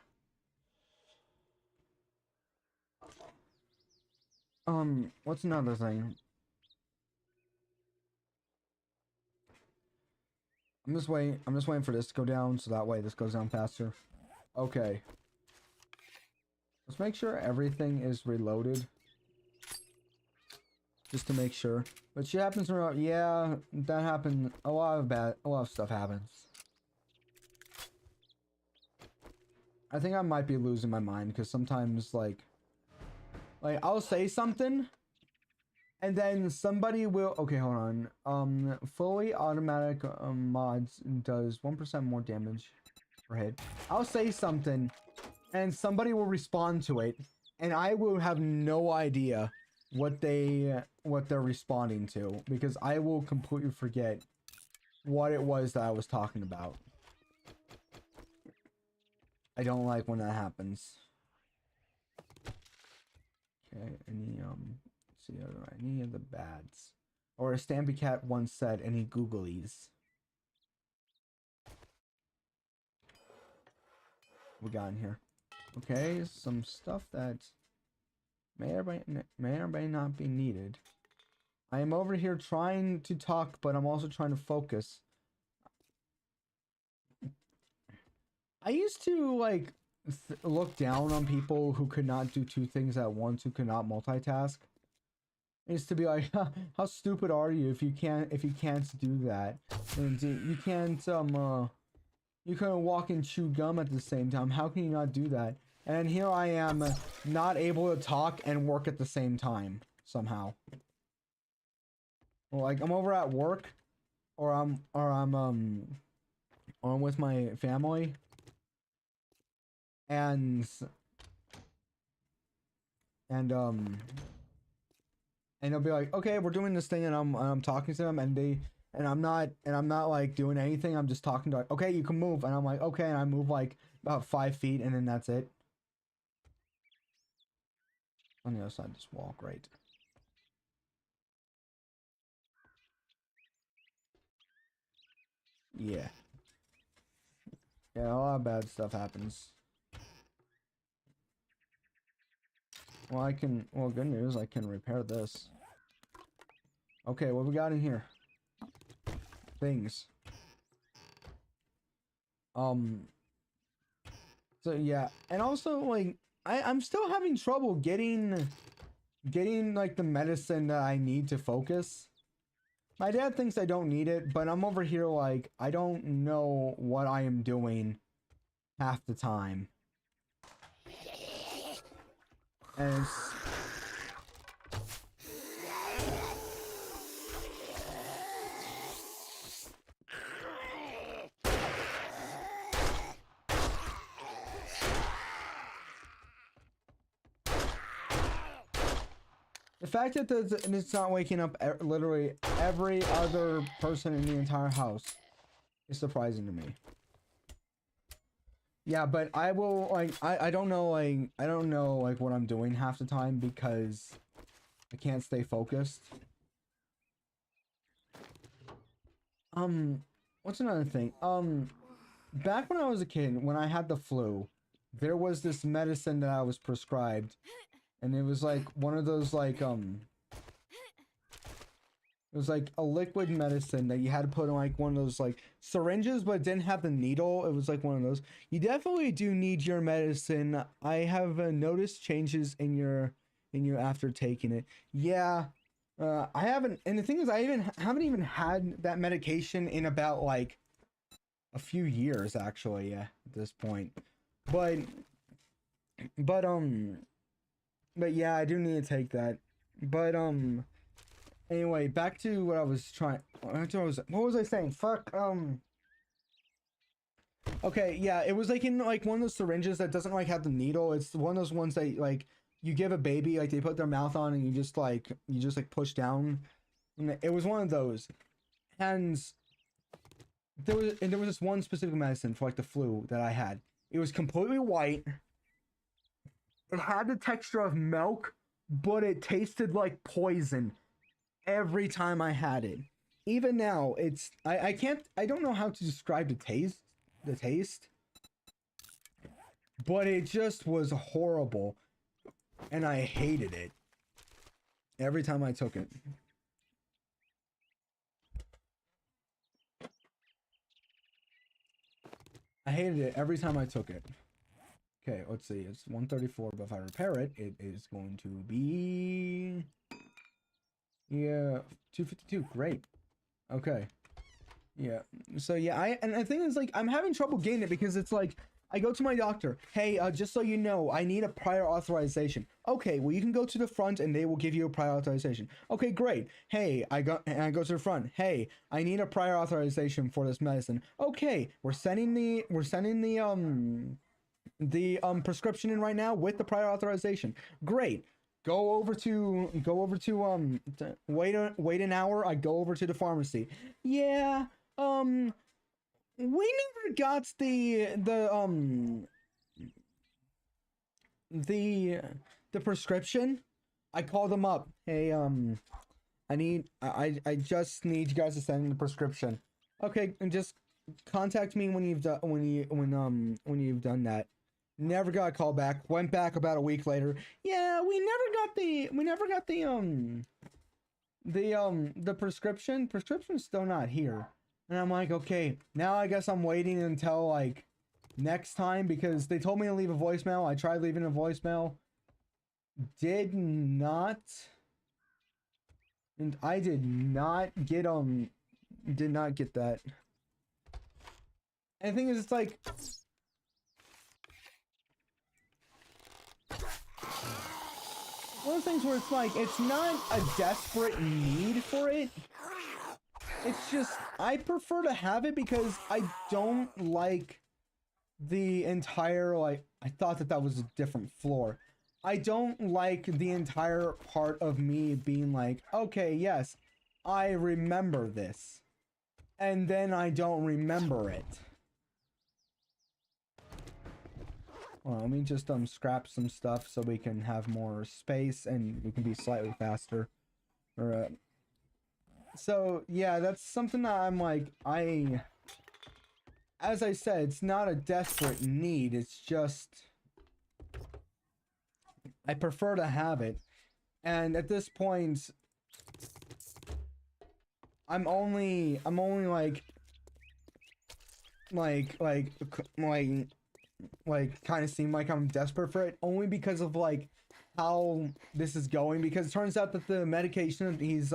What's another thing? I'm just waiting for this to go down so that way this goes down faster. Okay. Let's make sure everything is reloaded. Just to make sure. But shit happens around, yeah, that happened. A lot of stuff happens. I think I might be losing my mind because sometimes like I'll say something and then somebody will, okay, hold on. Fully automatic mods does 1% more damage per hit. I'll say something and somebody will respond to it and I will have no idea what they're responding to because I will completely forget what it was that I was talking about. I don't like when that happens. Okay, let's see, any of the bads. Or as Stampy Cat once said, any googlies. We got in here. Okay, some stuff that may or may not be needed. I am over here trying to talk, but I'm also trying to focus. I used to like look down on people who could not do two things at once, who could not multitask. I used to be like, how stupid are you if you can't do that? And you can't walk and chew gum at the same time. How can you not do that? And here I am, not able to talk and work at the same time somehow. Like I'm over at work, or I'm with my family, and they'll be like, okay, we're doing this thing, and I'm talking to them, and I'm not like doing anything. I'm just talking to like, okay, you can move, and I'm like, okay, and I move like about 5 feet, and then that's it. On the other side of this wall, great. Yeah. Yeah, a lot of bad stuff happens. Well, good news, I can repair this. Okay, what we got in here? Things. So yeah, and also like I'm still having trouble getting like the medicine that I need to focus. My dad thinks I don't need it, but I'm over here like I don't know what I am doing half the time. And it's the fact that it's not waking up literally every other person in the entire house is surprising to me. Yeah, but I will like I don't know like what I'm doing half the time because I can't stay focused. What's another thing? Back when I was a kid, when I had the flu, there was this medicine that I was prescribed, and it was like one of those like it was like a liquid medicine that you had to put in like one of those like syringes, but it didn't have the needle. It was like one of those. You definitely do need your medicine. I have noticed changes in your after taking it. Yeah, I haven't. And the thing is, I haven't even had that medication in about like a few years actually. Yeah, at this point. But but but yeah, I do need to take that. But anyway, back to what I was trying. What was I saying? Fuck. Okay, yeah, it was like in like one of those syringes that doesn't like have the needle. It's one of those ones that like you give a baby, like they put their mouth on and you just like push down. And it was one of those, and there was this one specific medicine for like the flu that I had. It was completely white. It had the texture of milk, but it tasted like poison every time I had it. Even now, I don't know how to describe the taste, but it just was horrible, and I hated it every time I took it. I hated it every time I took it. Okay, let's see. It's 134, but if I repair it, it is going to be... Yeah, 252. Great. Okay. Yeah. So yeah, and the thing is like I'm having trouble getting it because it's like I go to my doctor. Hey, just so you know, I need a prior authorization. Okay, well you can go to the front and they will give you a prior authorization. Okay, great. Hey, I go to the front. Hey, I need a prior authorization for this medicine. Okay, we're sending the prescription in right now with the prior authorization. Great. Wait an hour. I go over to the pharmacy. Yeah, we never got the prescription. I called them up. Hey, I just need you guys to send me the prescription. Okay, and just contact me when you've done when you've done that. Never got a call back. Went back about a week later. Yeah, we never got the prescription. Prescription's still not here. And I'm like, okay, now I guess I'm waiting until like next time, because they told me to leave a voicemail. I tried leaving a voicemail. Did not. And I did not get that. And the thing is, it's like, one of the things where it's like, it's not a desperate need for it. It's just, I prefer to have it because I don't like the entire, like, I thought that was a different floor. I don't like the entire part of me being like, okay, yes, I remember this. And then I don't remember it. Well, let me just scrap some stuff so we can have more space and we can be slightly faster. Or, so yeah, that's something that I'm like, as I said, it's not a desperate need. It's just, I prefer to have it. And at this point, I'm only kind of seem like I'm desperate for it, only because of like how this is going, because it turns out that the medication he's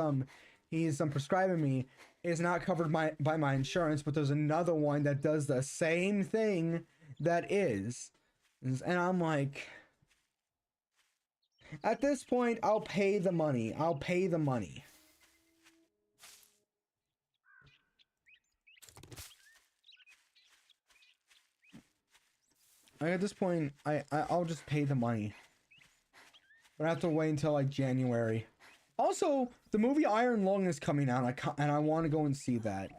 prescribing me is not covered by my insurance, but there's another one that does the same thing that is. And I'm like, at this point, I'll pay the money. At this point, I'll just pay the money. But I have to wait until like January. Also, the movie Iron Lung is coming out, and I want to go and see that.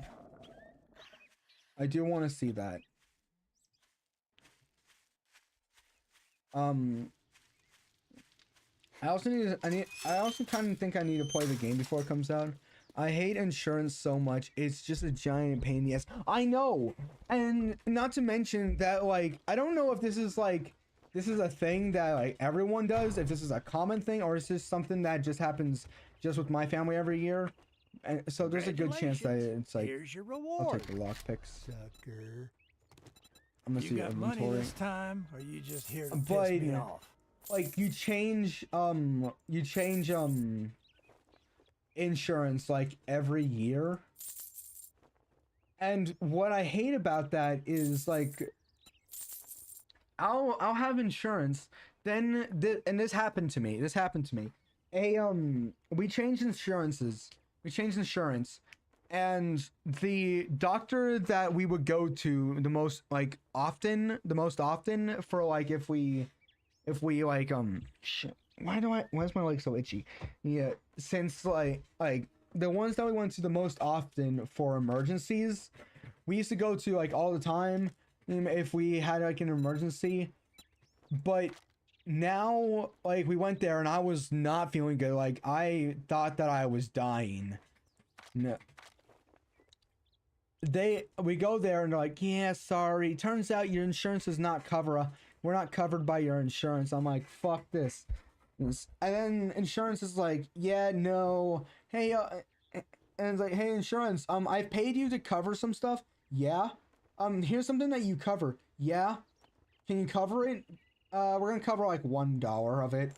I do want to see that. I also kind of think I need to play the game before it comes out. I hate insurance so much. It's just a giant pain in the ass. I know. And not to mention that, like, I don't know if this is a thing that like everyone does, if this is a common thing, or is this something that just happens just with my family every year. And so there's a good chance that it's like, here's your reward. I'll take the lockpicks. Sucker. I'm gonna You see got inventory. money this time, or you just here to piss me off? Like you change insurance like every year. And what I hate about that is like I'll have insurance, then and this happened to me. We changed insurance, and the doctor that we would go to the most often for like if we like shit, why is my leg so itchy? Yeah, since like the ones that we went to the most often for emergencies, we used to go to like all the time if we had like an emergency. But now like we went there and I was not feeling good. Like I thought that I was dying. No. We go there and they're like, yeah, sorry, turns out your insurance is not we're not covered by your insurance. I'm like, fuck this. And then insurance is like, yeah, no, hey, and it's like, hey, insurance, I've paid you to cover some stuff. Yeah. Here's something that you cover. Yeah. Can you cover it? We're gonna cover like $1 of it.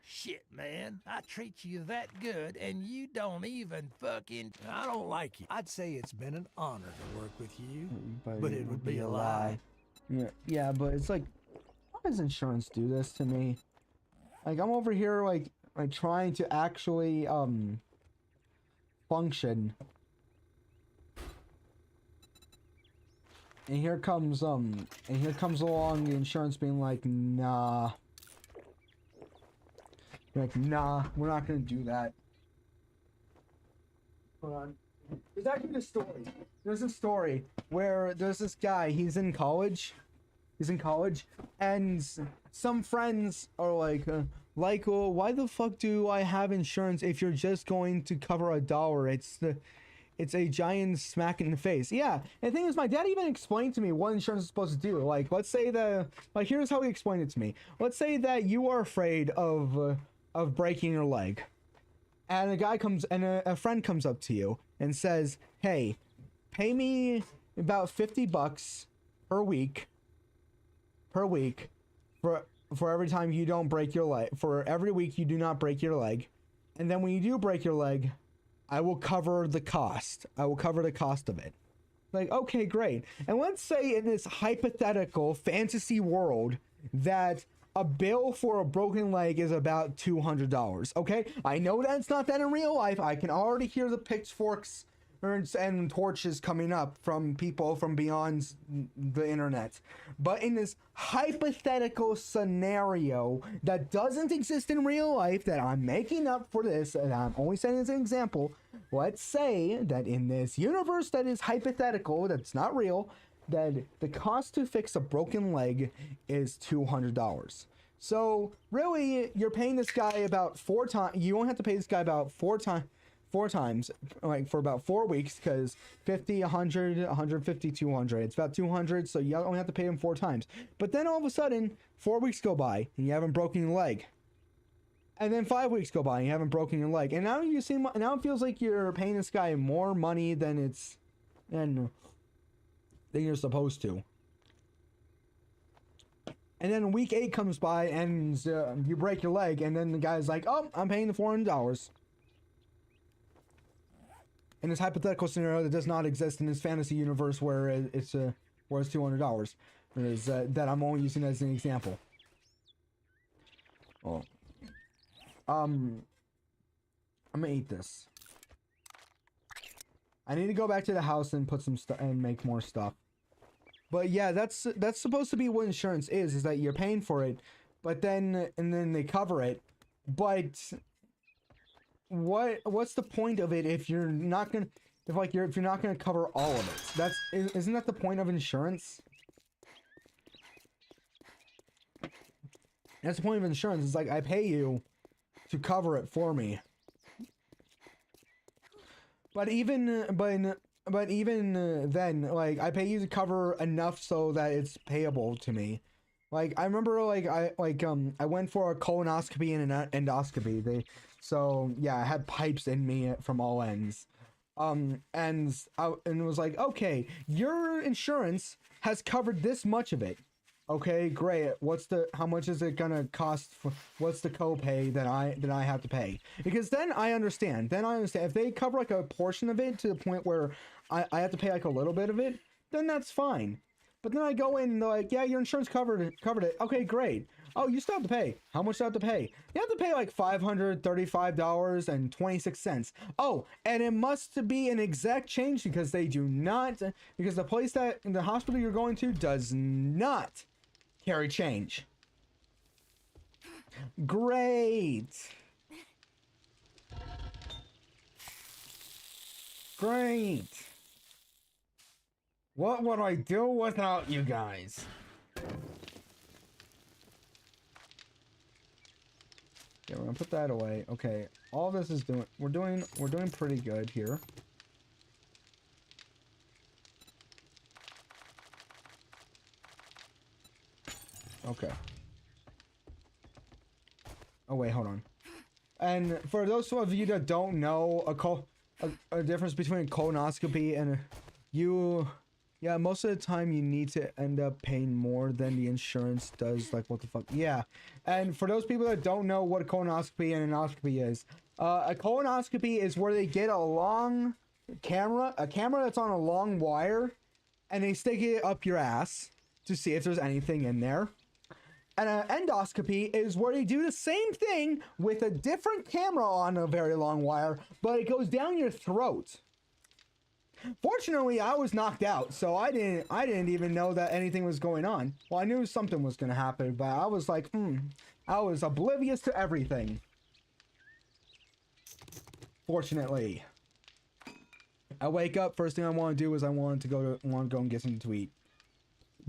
Shit, man. I treat you that good, and you don't even fucking... I don't like you. I'd say it's been an honor to work with you, but it would be a lie. Yeah, but it's like, why does insurance do this to me? Like, I'm over here, like trying to actually, function. And here comes along the insurance being like, nah. Like, nah, we're not gonna do that. Hold on. There's actually a story. There's a story where there's this guy, he's in college, and some friends are like, well, why the fuck do I have insurance if you're just going to cover $1? it's a giant smack in the face. Yeah, and the thing is, my dad even explained to me what insurance is supposed to do. Like, let's say here's how he explained it to me. Let's say that you are afraid of breaking your leg, and a friend comes up to you and says, "Hey, pay me about $50 per week for every time you don't break your leg, for every week you do not break your leg, and then when you do break your leg, I will cover the cost. I will cover the cost of it." Like, okay, great. And let's say in this hypothetical fantasy world that a bill for a broken leg is about $200. Okay, I know that it's not that in real life. I can already hear the pitchforks and torches coming up from people from beyond the internet. But in this hypothetical scenario that doesn't exist in real life, that I'm making up for this, and I'm only saying as an example, let's say that in this universe that is hypothetical, that's not real, that the cost to fix a broken leg is $200. So really, you're paying this guy about 4 times. You only have to pay this guy about 4 times, like for about 4 weeks, because 50, 100, 150, 200. It's about 200, so you only have to pay him 4 times. But then all of a sudden, 4 weeks go by and you haven't broken your leg. And then 5 weeks go by and you haven't broken your leg. And now now it feels like you're paying this guy more money than you're supposed to. And then week 8 comes by and you break your leg, and then the guy's like, "Oh, I'm paying the $400." In this hypothetical scenario that does not exist in this fantasy universe where it's $200, is that I'm only using as an example. Oh, I'm gonna eat this. I need to go back to the house and put some stuff and make more stuff. But yeah, that's supposed to be what insurance is that you're paying for it, but then they cover it. But what's the point of it if you're not gonna if you're not gonna cover all of it? Isn't that the point of insurance? That's the point of insurance. It's like, I pay you to cover it for me. But even then, like, I pay you to cover enough so that it's payable to me. Like, I remember, I went for a colonoscopy and an endoscopy. So yeah, I had pipes in me from all ends. And it was like, okay, your insurance has covered this much of it. Okay, great. How much is it gonna cost? What's the copay that I have to pay? Because then I understand. If they cover like a portion of it to the point where I have to pay like a little bit of it, then that's fine. But then I go in and they're like, yeah, your insurance covered it. Okay, great. Oh, you still have to pay. How much do I have to pay? You have to pay like $535.26. Oh, and it must be an exact change because the hospital you're going to does not carry change. Great. What would I do without you guys? Okay, we're gonna put that away. Okay, all this is we're doing pretty good here. Okay. Oh wait, hold on. And for those of you that don't know a difference between a colonoscopy and yeah, most of the time you need to end up paying more than the insurance does. Like, what the fuck? Yeah. And for those people that don't know what a colonoscopy and endoscopy is, a colonoscopy is where they get a camera that's on a long wire, and they stick it up your ass to see if there's anything in there. And an endoscopy is where they do the same thing with a different camera on a very long wire, but it goes down your throat. Fortunately, I was knocked out, so I didn't even know that anything was going on. Well, I knew something was gonna happen, but I was like, I was oblivious to everything. Fortunately, I wake up. First thing I want to do is I want to go and get something to eat,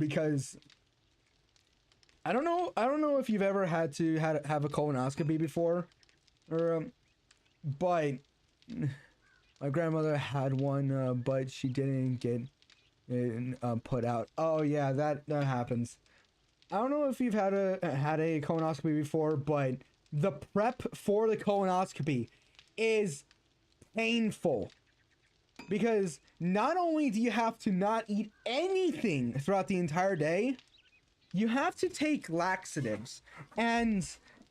because I don't know if you've ever had to have a colonoscopy before, or but My grandmother had one, but she didn't get it put out. Oh yeah, that happens. I don't know if you've had a colonoscopy before, but the prep for the colonoscopy is painful. Because not only do you have to not eat anything throughout the entire day, you have to take laxatives. And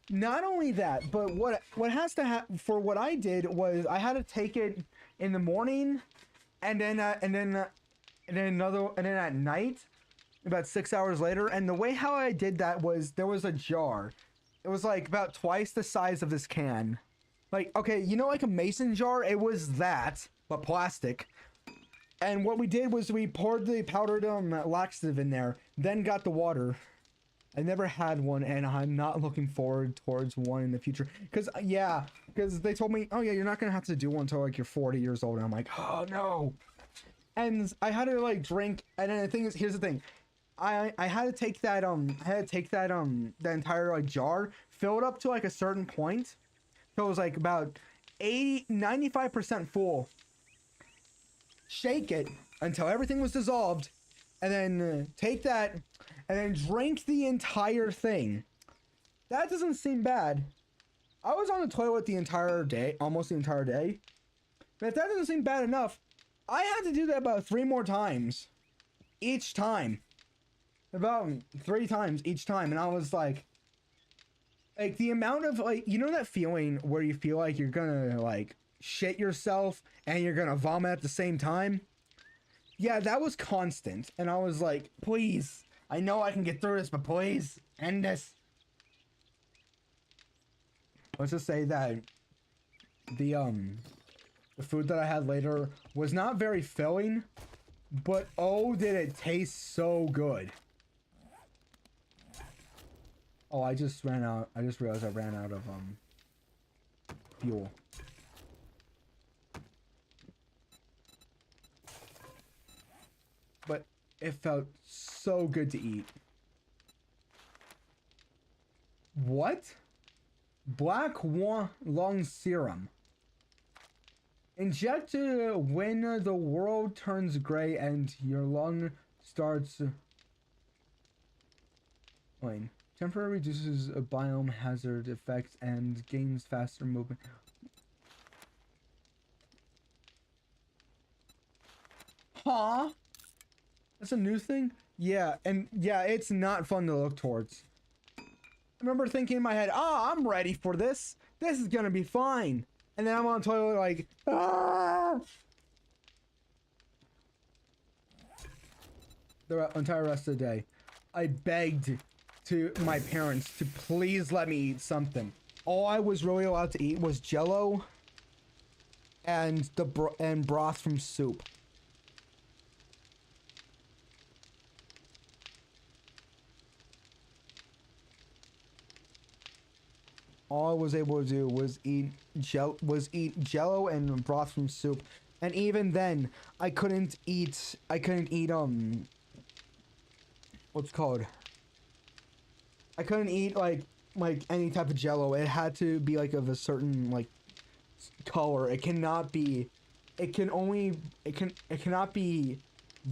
not only that, but what has to happen for what I did was I had to take it in the morning and then at night about 6 hours later. And the way how I did that was there was a jar. It was like about twice the size of this can. Like, okay, you know, like a mason jar? It was that, but plastic. And what we did was we poured the powdered laxative in there, then got the water. I never had one, and I'm not looking forward towards one in the future. Because they told me, oh yeah, you're not going to have to do one until like you're 40 years old. And I'm like, oh no. And I had to like drink, and then the thing is, here's the thing. I had to take that, the entire like jar, fill it up to like a certain point. So it was like about 95% full. Shake it until everything was dissolved, and then take that and then drink the entire thing. That doesn't seem bad. I was on the toilet the entire day, almost the entire day. But if that doesn't seem bad enough, I had to do that about 3 more times. Each time. About 3 times each time. And I was like the amount of like, you know that feeling where you feel like you're gonna like shit yourself and you're gonna vomit at the same time? Yeah, that was constant. And I was like, please, I know I can get through this, but please end this. Let's just say that the food that I had later was not very filling, but oh, did it taste so good. Oh, I just realized I ran out of fuel. But it felt so good to eat. What? Black lung serum. Inject when the world turns gray and your lung starts. Wait. Temporarily reduces a biome hazard effects and gains faster movement. Huh? That's a new thing? Yeah, and yeah, it's not fun to look towards. I remember thinking in my head, I'm ready for this. This is gonna be fine. And then I'm on the toilet like, ah! The entire rest of the day, I begged to my parents to please let me eat something. All I was really allowed to eat was Jello and broth from soup. All I was able to do was eat Jello and broth from soup, and even then, I couldn't eat what's it called? I couldn't eat like any type of Jello. It had to be like of a certain like color. It cannot be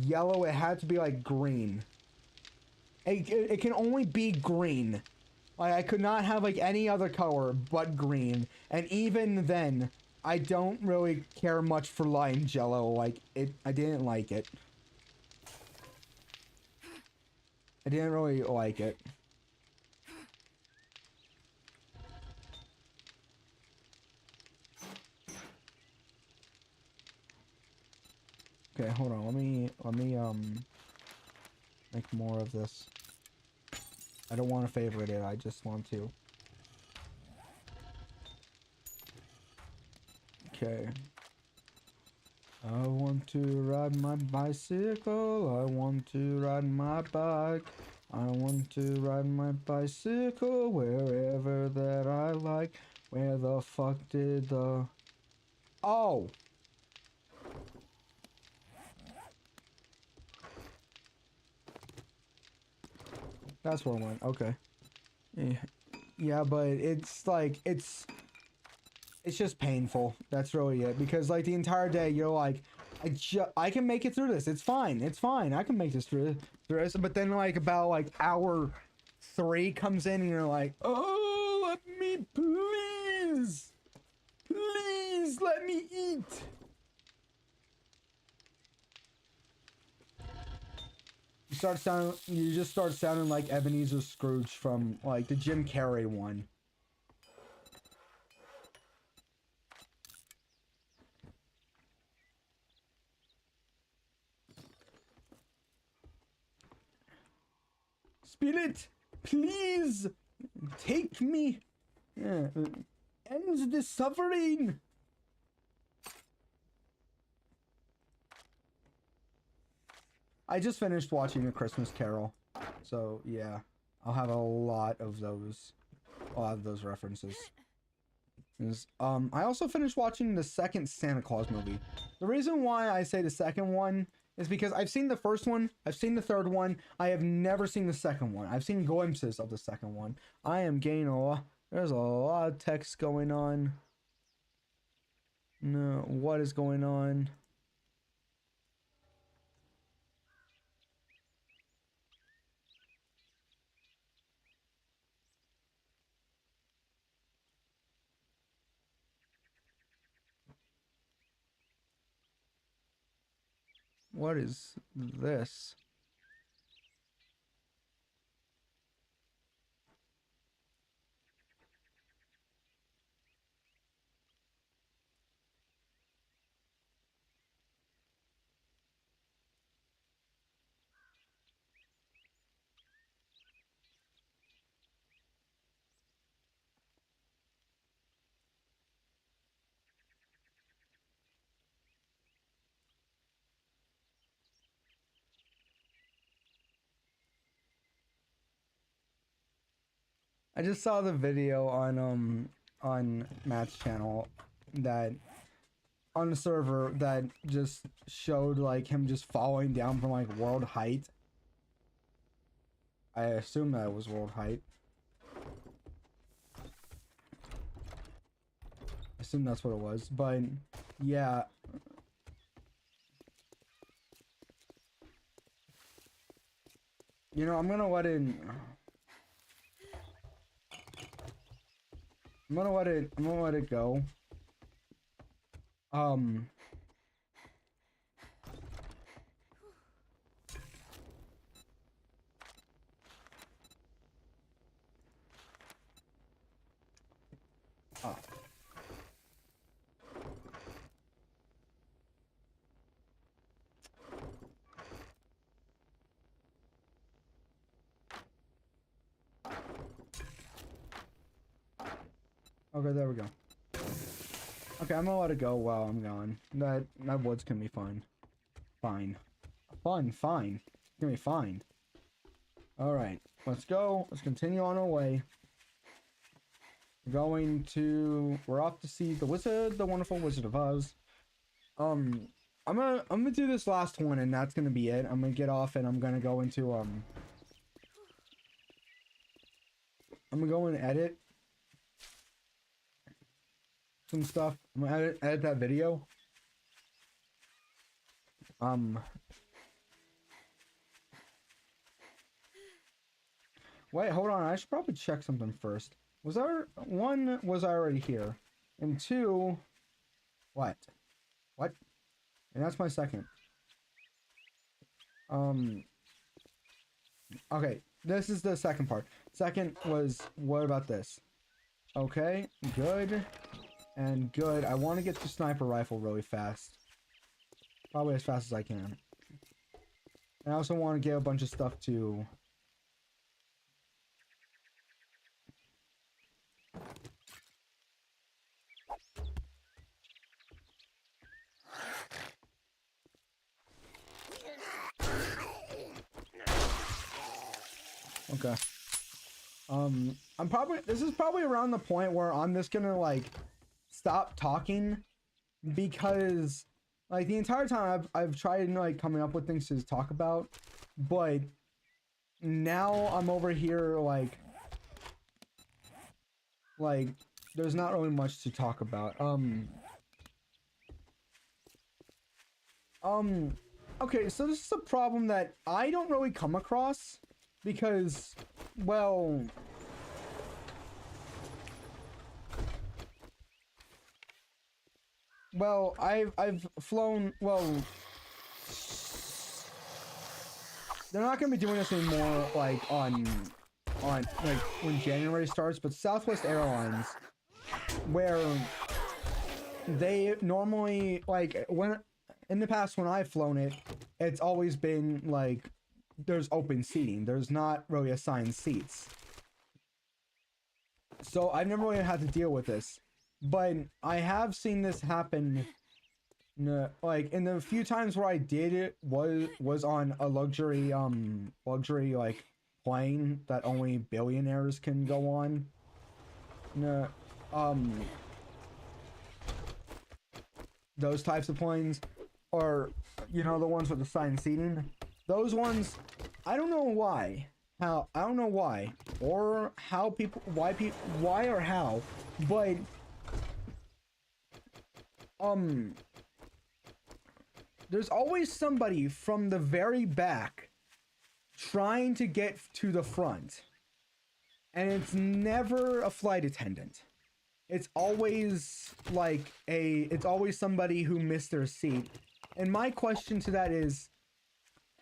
yellow. It had to be like green. It can only be green. Like I could not have like any other color but green. And even then, I don't really care much for lime Jello. Like I didn't like it. I didn't really like it. Okay, hold on. Let me make more of this. I don't want to favorite it. I just want to. Okay. I want to ride my bicycle. I want to ride my bike. I want to ride my bicycle wherever that I like. Where the fuck did the... Oh! That's where I went. Okay. Yeah, but it's like, it's It's just painful. That's really it. Because like the entire day, you're like, I can make it through this. It's fine. It's fine. I can make this through this. But then like about like hour 3 comes in, and you're like, oh, let me please, please let me eat. You just start sounding like Ebenezer Scrooge from like the Jim Carrey one. Spirit, please take me. Yeah, end the suffering. I just finished watching A Christmas Carol, so yeah, I'll have a lot of those references. I also finished watching the second Santa Claus movie. The reason why I say the second one is because I've seen the first one, I've seen the third one, I have never seen the second one. I've seen glimpses of the second one. I am getting there's a lot of text going on. No, what is going on? What is this? I just saw the video on Matt's channel that on the server that just showed like him just falling down from like world height. I assume that was world height. I assume that's what it was, but yeah. You know, I'm gonna let it go. Oh. Okay, there we go. Okay, I'm gonna let it go while I'm gone. That woods can be fine. Fine. Fine. It's gonna be fine. Alright, let's go. Let's continue on our way. We're off to see the wonderful Wizard of Oz. I'm gonna do this last one, and that's gonna be it. I'm gonna get off, and I'm gonna go into I'm gonna go and edit some stuff. I'm gonna edit that video. Wait, hold on. I should probably check something first. Was I already here? And 2, what? And that's my second. Okay, this is the second part. Second was, what about this? Okay, good. And good. I want to get the sniper rifle really fast. Probably as fast as I can. And I also want to get a bunch of stuff to... Okay. This is probably around the point where I'm just gonna like stop talking, because like the entire time I've tried like coming up with things to talk about, but now I'm over here like there's not really much to talk about. Okay, so this is a problem that I don't really come across because, well, I've flown, well, they're not going to be doing this anymore, like, on, like, when January starts, but Southwest Airlines, where they normally, like, when, in the past when I've flown it, it's always been, like, there's open seating. There's not really assigned seats. So I've never really had to deal with this. But I have seen this happen, like, in the few times where I did it was on a luxury, like, plane that only billionaires can go on. Those types of planes, or, you know, the ones with assigned seating. Those ones, I don't know why. I don't know why. Or how people, why or how, but there's always somebody from the very back trying to get to the front. And it's never a flight attendant. It's always like it's always somebody who missed their seat. And my question to that is,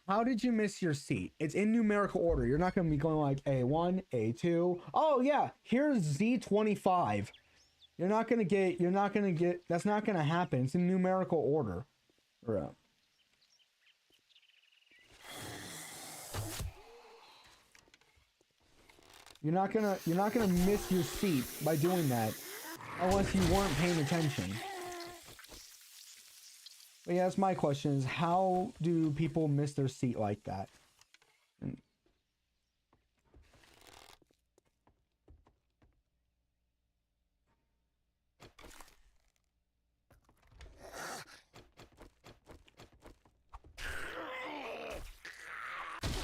how did you miss your seat? It's in numerical order. You're not going to be going like A1, A2. Oh yeah, here's Z25. You're not going to get, that's not going to happen. It's in numerical order. Right. You're not gonna miss your seat by doing that unless you weren't paying attention. But yeah, that's my question, is how do people miss their seat like that?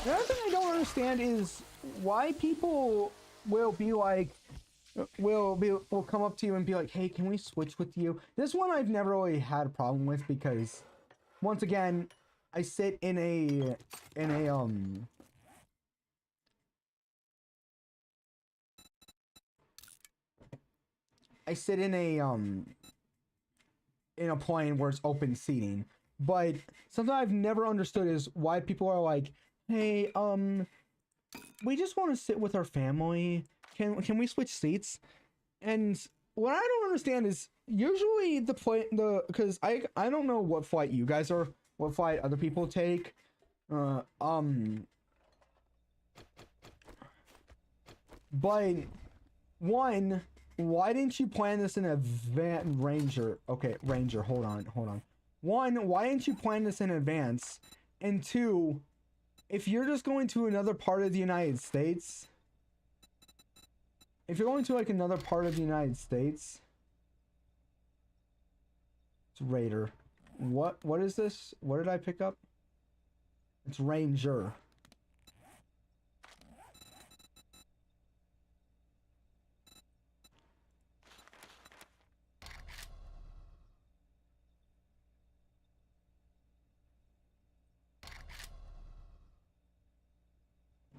The other thing I don't understand is why people will be like, will come up to you and be like, hey, can we switch with you? This one I've never really had a problem with because, once again, I sit in a plane where it's open seating. But something I've never understood is why people are like, hey, we just want to sit with our family. Can we switch seats? And what I don't understand is usually because I don't know what flight you guys are, what flight other people take. But one, why didn't you plan this in advance? Ranger, okay, Ranger, hold on. One, why didn't you plan this in advance? And two, if you're just going to another part of the United States, if you're going to like another part of the United States, it's Raider. What is this? What did I pick up? It's Ranger.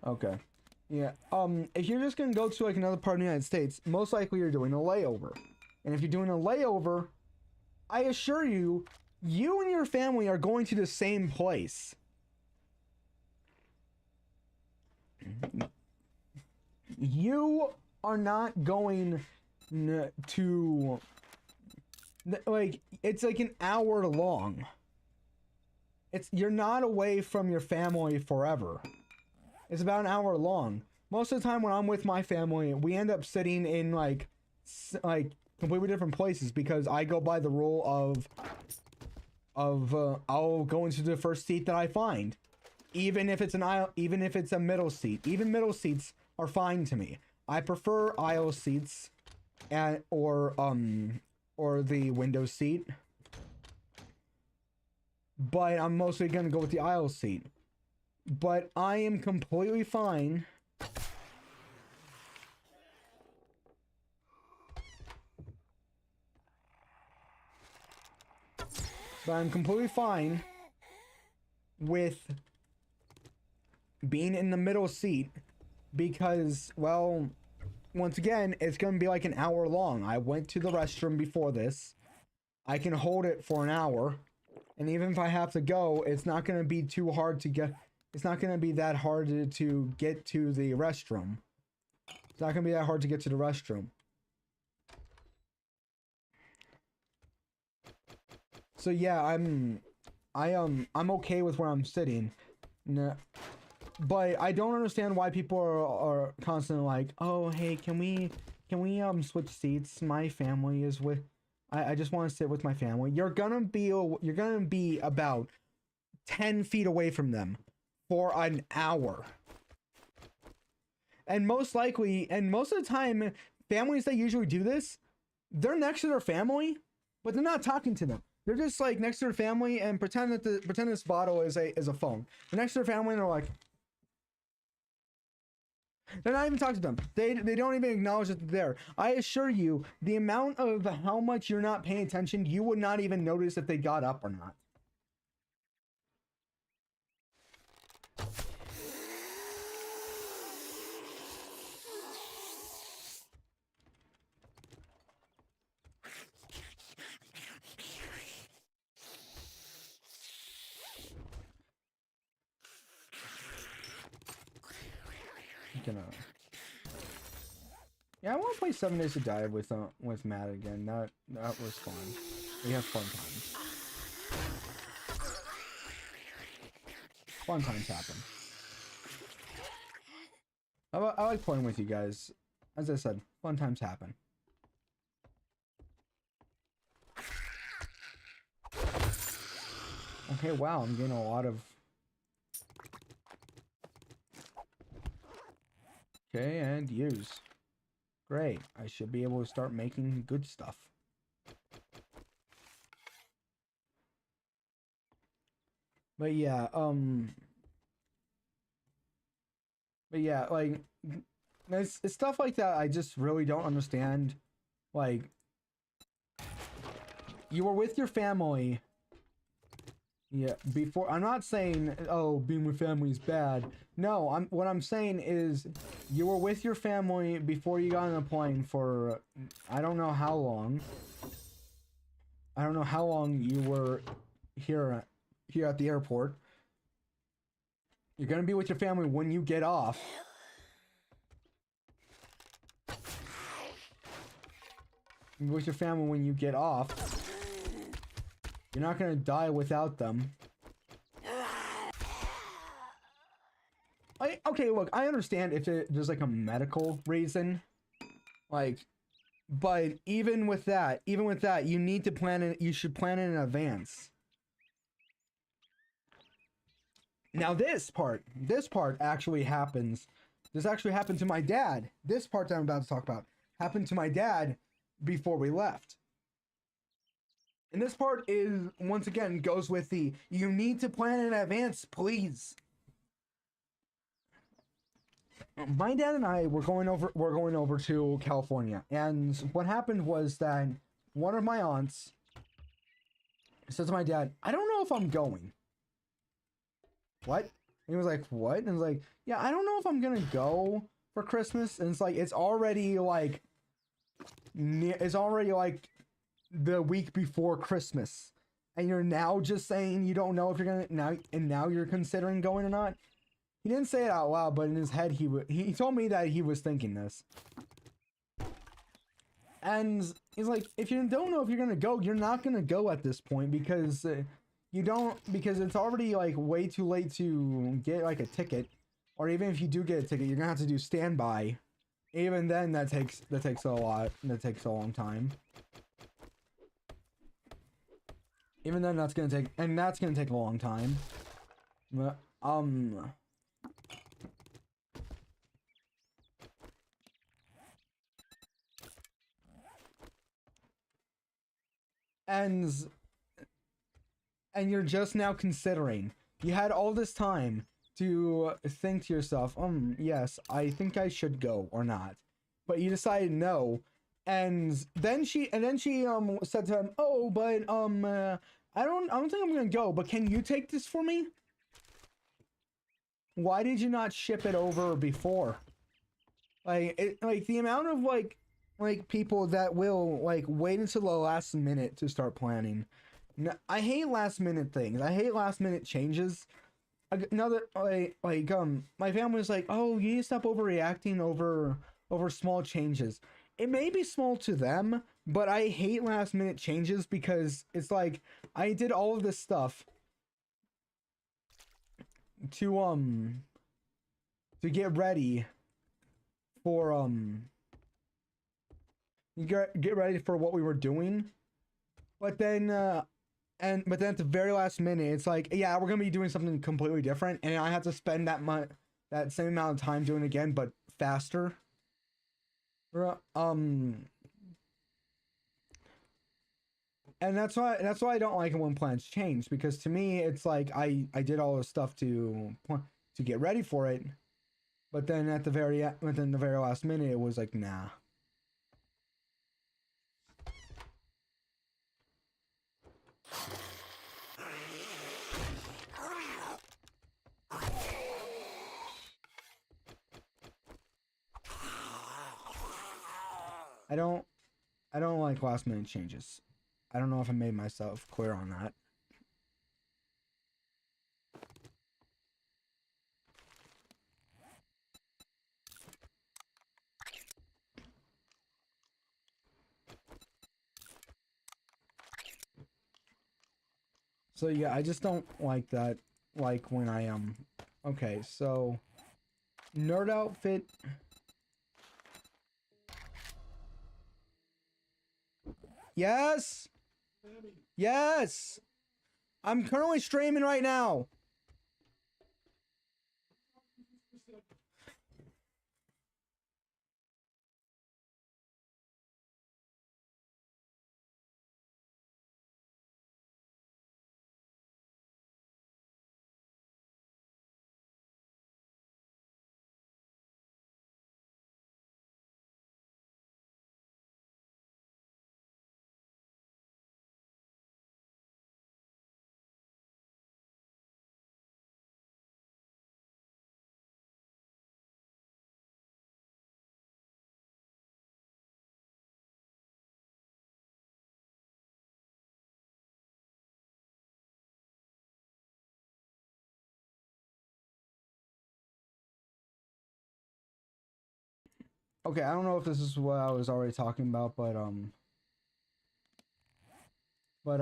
Okay. Yeah. If you're just gonna go to like another part of the United States, most likely you're doing a layover. And if you're doing a layover, I assure you, you and your family are going to the same place. You are not going to, like, it's like an hour long. You're not away from your family forever. It's about an hour long. Most of the time when I'm with my family, we end up sitting in like completely different places because I go by the rule of I'll go into the first seat that I find, even if it's an aisle, even if it's a middle seat. Even middle seats are fine to me. I prefer aisle seats, or the window seat, but I'm mostly gonna go with the aisle seat. But I am completely fine But I'm completely fine with being in the middle seat because, well, once again, it's going to be like an hour long. I went to the restroom before this. I can hold it for an hour. And even if I have to go, it's not going to be too hard to get. It's not going to be that hard to get to the restroom. It's not going to be that hard to get to the restroom. So yeah, I'm okay with where I'm sitting. No, but I don't understand why people are constantly like, oh hey, can we switch seats? My family is with. I just want to sit with my family. You're gonna be about 10 feet away from them for an hour. And most likely, and most of the time, families that usually do this, they're next to their family, but they're not talking to them. They're just like next to their family and pretend this bottle is a phone. They're next to their family and they're like, they're not even talking to them. They don't even acknowledge that they're there. I assure you, the amount of how much you're not paying attention, you would not even notice if they got up or not. Yeah, I want to play 7 Days to Die with Matt again. That was fun. We have fun times. Fun times happen. I like playing with you guys. As I said, fun times happen. Okay, wow, I'm getting a lot of... Okay, and use. Great, I should be able to start making good stuff. But yeah, like, it's stuff like that I just really don't understand. Like, you were with your family. Yeah, before, I'm not saying, oh, being with family is bad. No, what I'm saying is you were with your family before you got on a plane for, I don't know how long. I don't know how long you were here at the airport. You're gonna be with your family when you get off. You're with your family when you get off. You're not gonna die without them. Okay, look, I understand if there's like a medical reason, like, but even with that, you need to plan it. You should plan it in advance. Now this part actually happens. This actually happened to my dad. This part that I'm about to talk about happened to my dad before we left. And this part is, once again, goes with the, you need to plan in advance, please. My dad and I were going over to California, and what happened was that one of my aunts said to my dad, I don't know if I'm going. What? And he was like, what? And I was like, yeah, I don't know if I'm gonna go for Christmas. And it's like, it's already like the week before Christmas, and you're now just saying you don't know if you're gonna now you're considering going or not. He didn't say it out loud, but in his head he told me that he was thinking this. And he's like, if you don't know if you're gonna go, you're not gonna go at this point because because it's already like way too late to get like a ticket, or even if you do get a ticket, you're gonna have to do standby. Even then, that takes a long time. Even then, that's gonna take a long time. But, and you're just now considering. You had all this time to think to yourself, yes, I think I should go or not. But you decided no. And then she said to him, oh, but I don't think I'm gonna go, but can you take this for me? Why did you not ship it over before? Like the amount of like people that will like wait until the last minute to start planning. No, I hate last minute things. I hate last minute changes. Another my family was like, "Oh, you need to stop overreacting over small changes." It may be small to them, but I hate last minute changes because it's like I did all of this stuff to get ready for get ready for what we were doing, but then but then at the very last minute it's like, yeah, we're gonna be doing something completely different, and I have to spend that same amount of time doing it again but faster. And that's why I don't like it when plans change, because to me it's like I did all this stuff to get ready for it, but then within the very last minute it was like, nah. I don't like last minute changes. I don't know if I made myself clear on that. So yeah, I just don't like that. Like when I okay, so nerd outfit. Yes. Yes. I'm currently streaming right now. Okay, I don't know if this is what I was already talking about, but but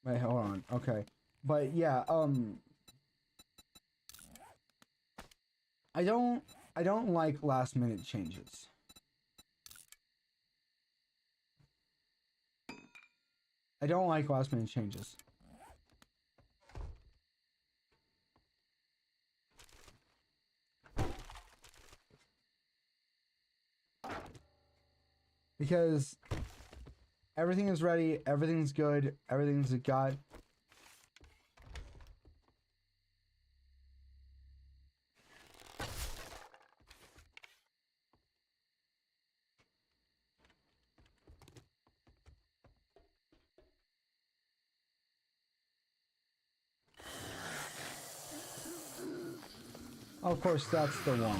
wait, hold on. Okay. But yeah, I don't like last minute changes. I don't like last minute changes. Because everything is ready, everything's good, everything's got. Of course, that's the one.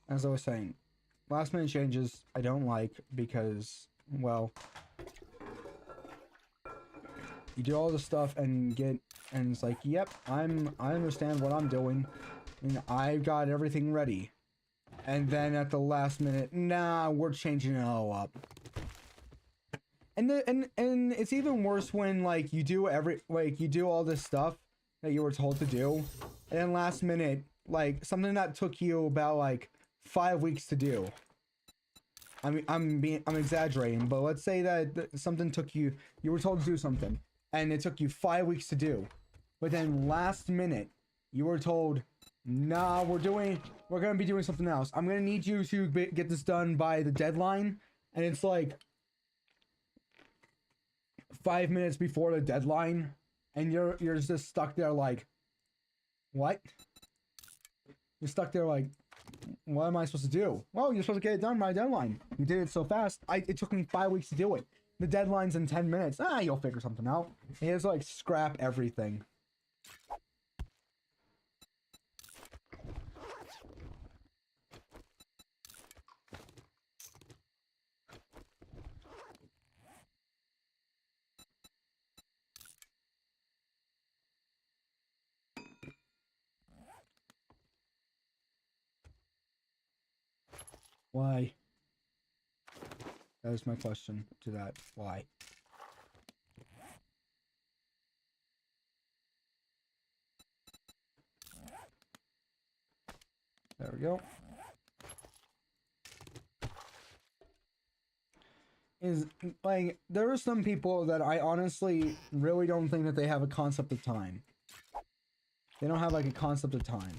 As I was saying, last minute changes I don't like because, well, you do all the stuff and it's like, yep, I understand what I'm doing and I've got everything ready. And then at the last minute, nah, we're changing it all up. And it's even worse when like you do you do all this stuff that you were told to do, and then last minute, like something that took you about like 5 weeks to do. I mean, I'm exaggerating, but let's say that something took you were told to do something, and it took you 5 weeks to do, but then last minute you were told, nah, we're gonna be doing something else. I'm gonna need you to get this done by the deadline, and it's like 5 minutes before the deadline, and you're just stuck there like, what? You're stuck there like, what am I supposed to do? Well, you're supposed to get it done by deadline. You did it so fast. It took me 5 weeks to do it. The deadline's in 10 minutes. You'll figure something out. And it's like scrap everything. Why? That is my question to that. Why? There we go. Is like there are some people that I honestly really don't think that they have a concept of time. They don't have like a concept of time.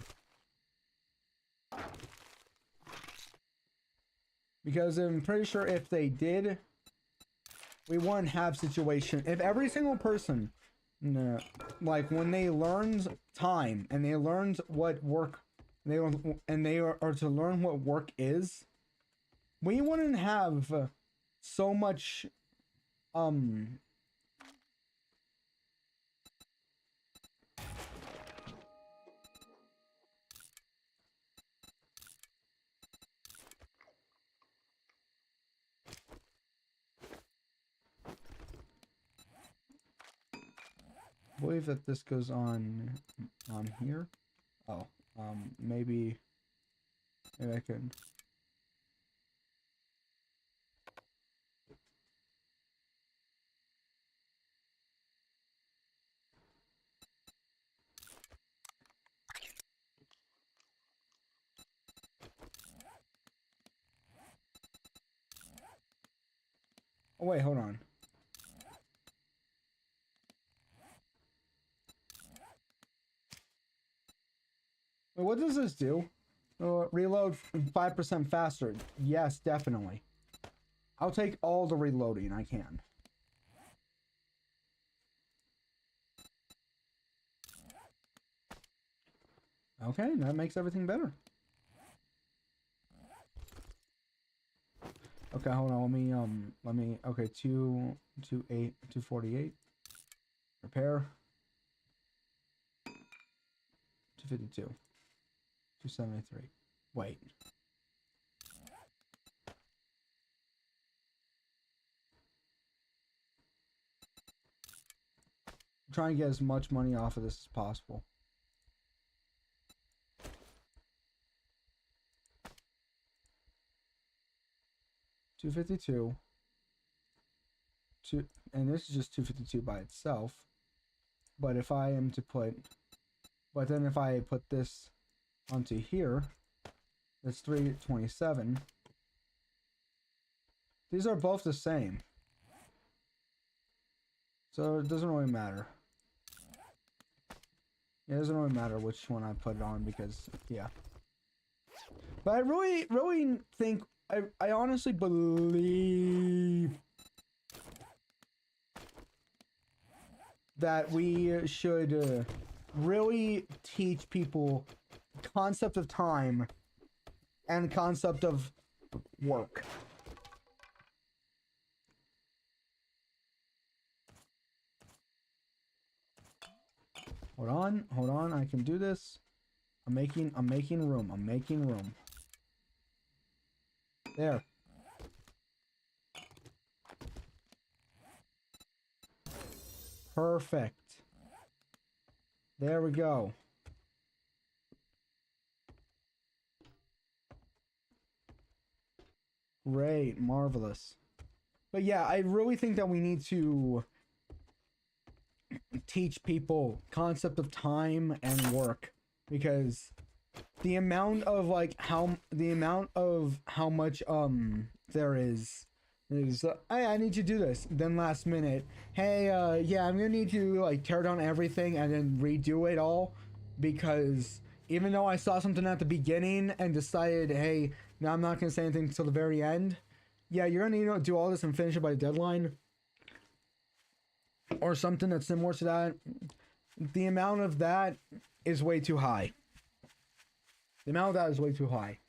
Because I'm pretty sure if they did, we wouldn't have situation. If every single person, like when they learned time and they learned what work, they are to learn what work is, we wouldn't have so much, I believe that this goes on here. Oh, maybe I could. Oh wait, hold on. Wait, what does this do? Reload 5% faster. Yes, definitely. I'll take all the reloading I can. Okay, that makes everything better. Okay, hold on. Let me. Okay, 248. Repair. 252. 273. Wait. I'm trying to get as much money off of this as possible. $252. And this is just 252 by itself. But if I am to put, but then if I put this onto here, that's 327. These are both the same, so it doesn't really matter. It doesn't really matter which one I put it on because, yeah. But I really think, I honestly believe that we should really teach people concept of time and concept of work. Hold on, I can do this. I'm making room. There. Perfect. There we go. Great, marvelous. But yeah, I really think that we need to teach people concept of time and work, because the amount of like how much there is hey, I need to do this, then last minute, hey, yeah, I'm gonna need to like tear down everything and then redo it all, because even though I saw something at the beginning and decided, hey, now I'm not gonna say anything until the very end. Yeah, you're gonna, do all this and finish it by the deadline, or something that's similar to that. The amount of that is way too high. The amount of that is way too high.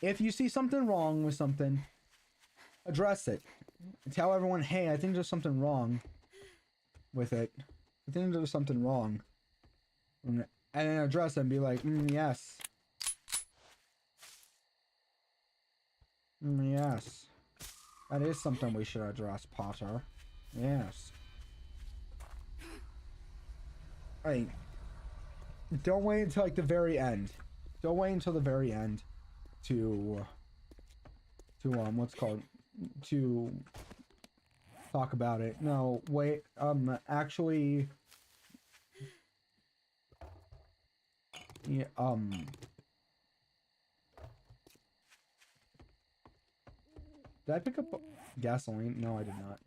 If you see something wrong with something, address it. Tell everyone, hey, I think there's something wrong with it. I think there's something wrong. And then address it and be like, yes. Yes. That is something we should address, Potter. Yes. Like, don't wait until like the very end. Don't wait until the very end to what's called, to talk about it. No, wait, actually, yeah, did I pick up gasoline? No, I did not.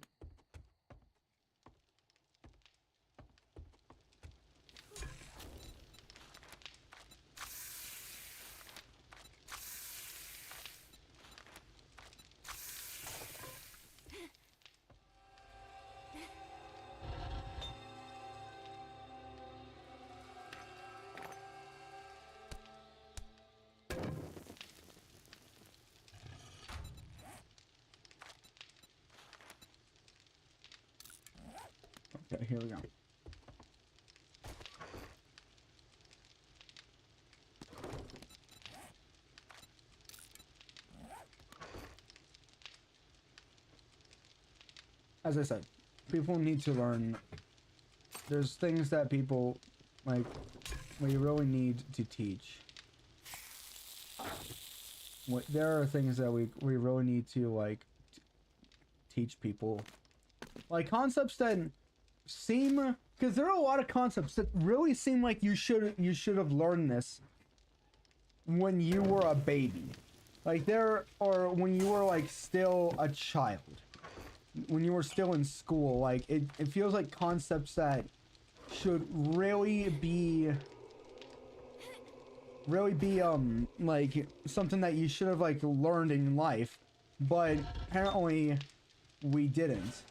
Okay, here we go. As I said, people need to learn. There's things that people, like, we really need to teach. There are things that we really need to, like, teach people. Like, concepts that seem, because there are a lot of concepts that really seem like you should have learned this when you were a baby. Like, or when you were, like, still a child. When you were still in school. Like, it feels like concepts that should really be like something that you should have like learned in life, but apparently we didn't.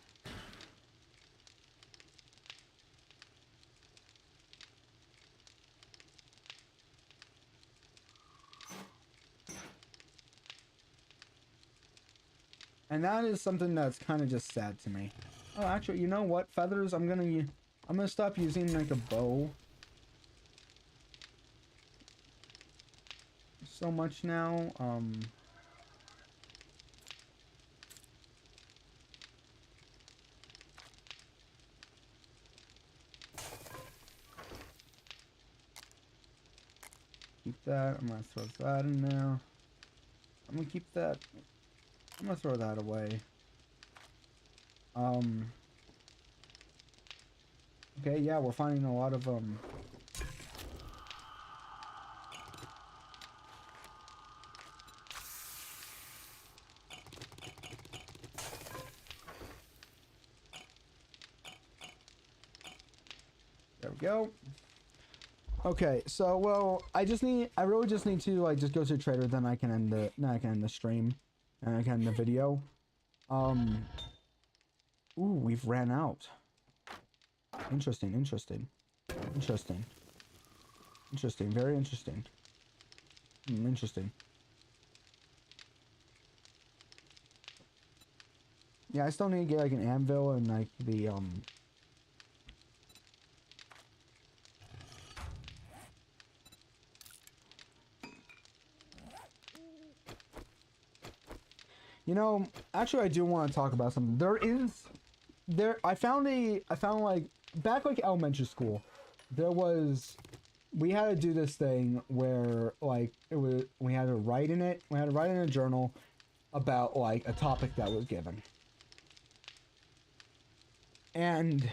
And that is something that's kind of just sad to me. Oh, actually, you know what? Feathers, I'm gonna stop using like a bow so much now. Keep that. I'm gonna throw that in there. I'm gonna keep that. I'm gonna throw that away. Okay, yeah, we're finding a lot of there we go. Okay, so well, I really just need to like just go to the trader, then I can end the stream, and I can end the video. Ooh, we've ran out. Interesting, very interesting. Interesting. Yeah, I still need to get like an anvil and like the you know, actually I do want to talk about something. I found like back like elementary school, we had to do this thing where like we had to write in a journal about like a topic that was given. And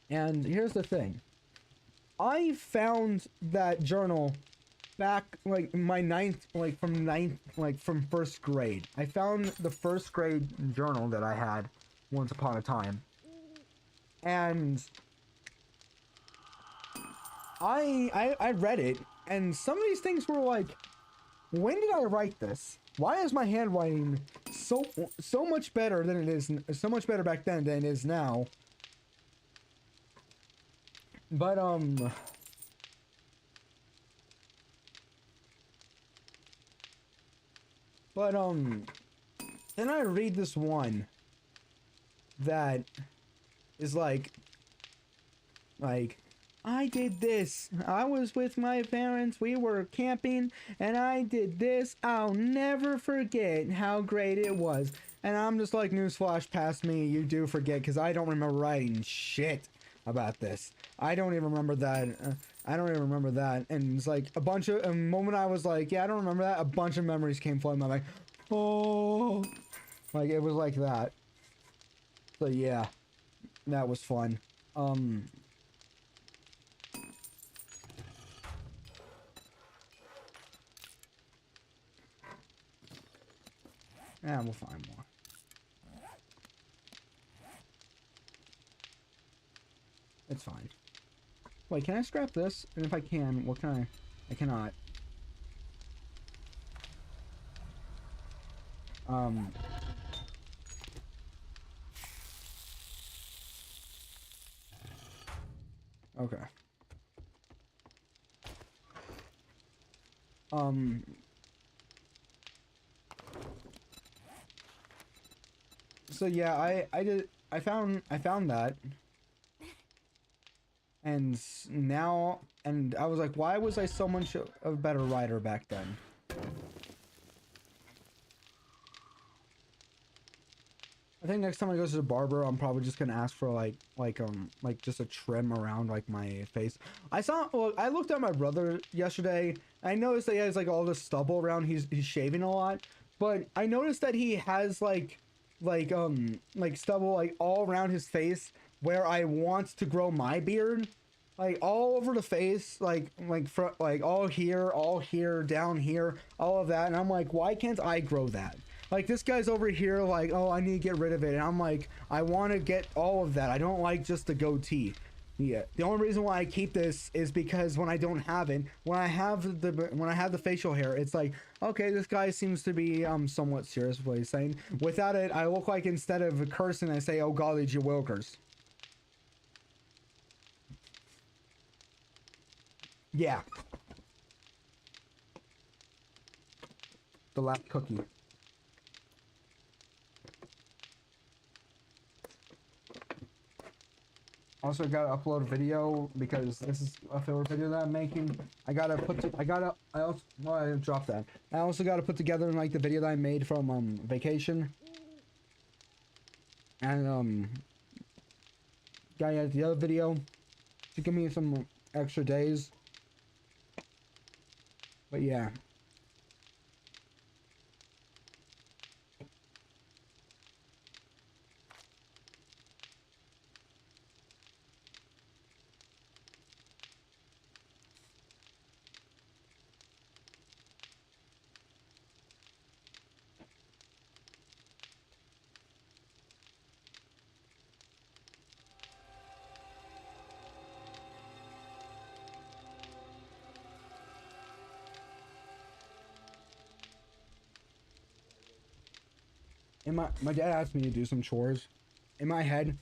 and here's the thing. I found that journal back like my from first grade. I found the first grade journal that I had once upon a time. And I read it, and some of these things were like, when did I write this? Why is my handwriting so much better than it is, so much better back then than it is now? But then I read this one that is like I did this. I was with my parents. We were camping and I did this. I'll never forget how great it was. And I'm just like, newsflash past me. You do forget, because I don't remember writing shit about this. I don't even remember that. I don't even remember that. And it's like a bunch of, a moment I was like, yeah, I don't remember that. A bunch of memories came flooding. I'm like, oh, like it was like that. So yeah, that was fun. Yeah, we'll find more. It's fine. Wait, can I scrap this? And if I can, what can I? I cannot. Okay. So yeah, I found that. And now, and I was like, why was I so much of a better writer back then? I think next time I go to the barber, I'm probably just gonna ask for like just a trim around like my face. Well, I looked at my brother yesterday. I noticed that he has like all this stubble around. He's shaving a lot, but I noticed that he has like stubble like all around his face where I want to grow my beard. Like all over the face, front, like all here, down here, all of that. And I'm like, why can't I grow that? Like this guy's over here like, oh, I need to get rid of it. And I'm like, I want to get all of that. I don't like just the goatee. Yeah. The only reason why I keep this is because when I don't have it, when I have the facial hair, it's like, okay, this guy seems to be somewhat serious with what he's saying. Without it, I look like instead of cursing, I say, oh golly, you Wilkers. Yeah. The last cookie. Also gotta upload a video because this is a favorite video that I'm making. I dropped that. I also gotta put together like the video that I made from vacation. And gotta edit the other video to give me some extra days. But yeah. And my dad asked me to do some chores. In my head,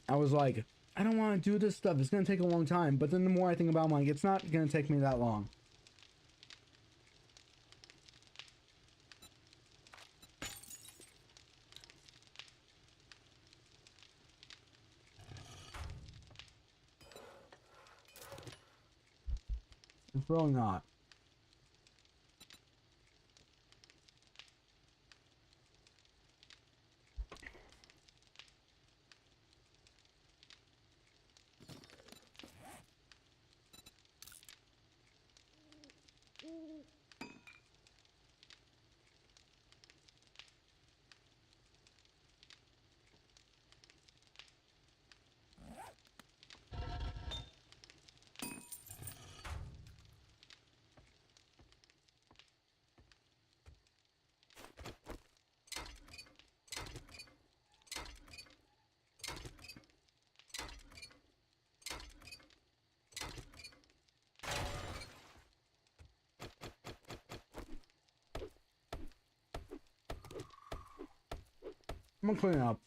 I was like, I don't want to do this stuff. It's gonna take a long time. But then the more I think about it, I'm like, it's not gonna take me that long. It's really not. I'm gonna clean it up.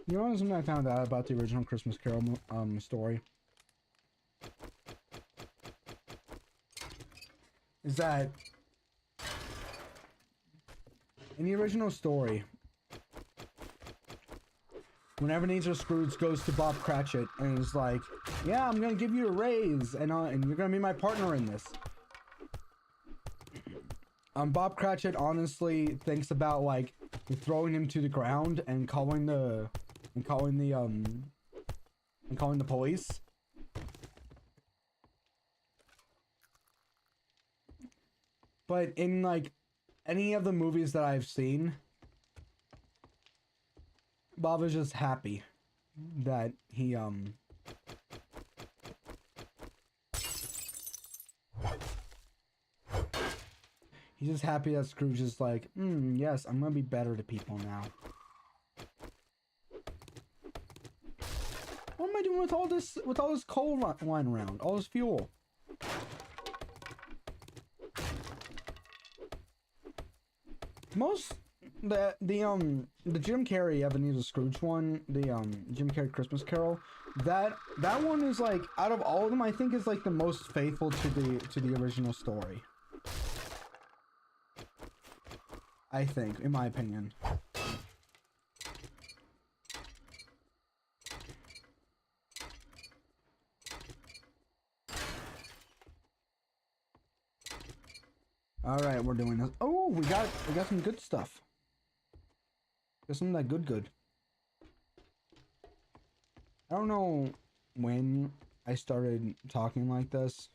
You know something I found out about the original Christmas Carol story? Is that in the original story, when Ebenezer Scrooge goes to Bob Cratchit and is like, yeah, I'm gonna give you a raise and you're gonna be my partner in this. Bob Cratchit honestly thinks about like throwing him to the ground and calling the police. But in like any of the movies that I've seen, Bob is just happy that he he's just happy that Scrooge is like, yes, I'm gonna be better to people now. What am I doing with all this coal lying around, all this fuel? The Jim Carrey Ebenezer Scrooge one, the Jim Carrey Christmas Carol, that one is like, out of all of them, I think is like the most faithful to the original story. I think, in my opinion. All right, we're doing this. Oh, we got some good stuff. Got some of that good. I don't know when I started talking like this.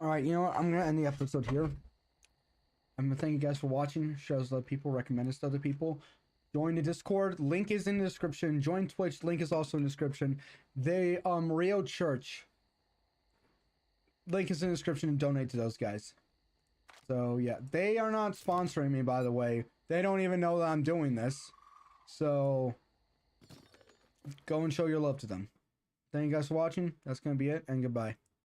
Alright, you know what? I'm gonna end the episode here. I'm gonna thank you guys for watching. Share this to other people, recommend this to other people. Join the Discord, link is in the description. Join Twitch, link is also in the description. The Rio Church, link is in the description, and donate to those guys. So yeah, they are not sponsoring me, by the way. They don't even know that I'm doing this. So go and show your love to them. Thank you guys for watching. That's gonna be it, and goodbye.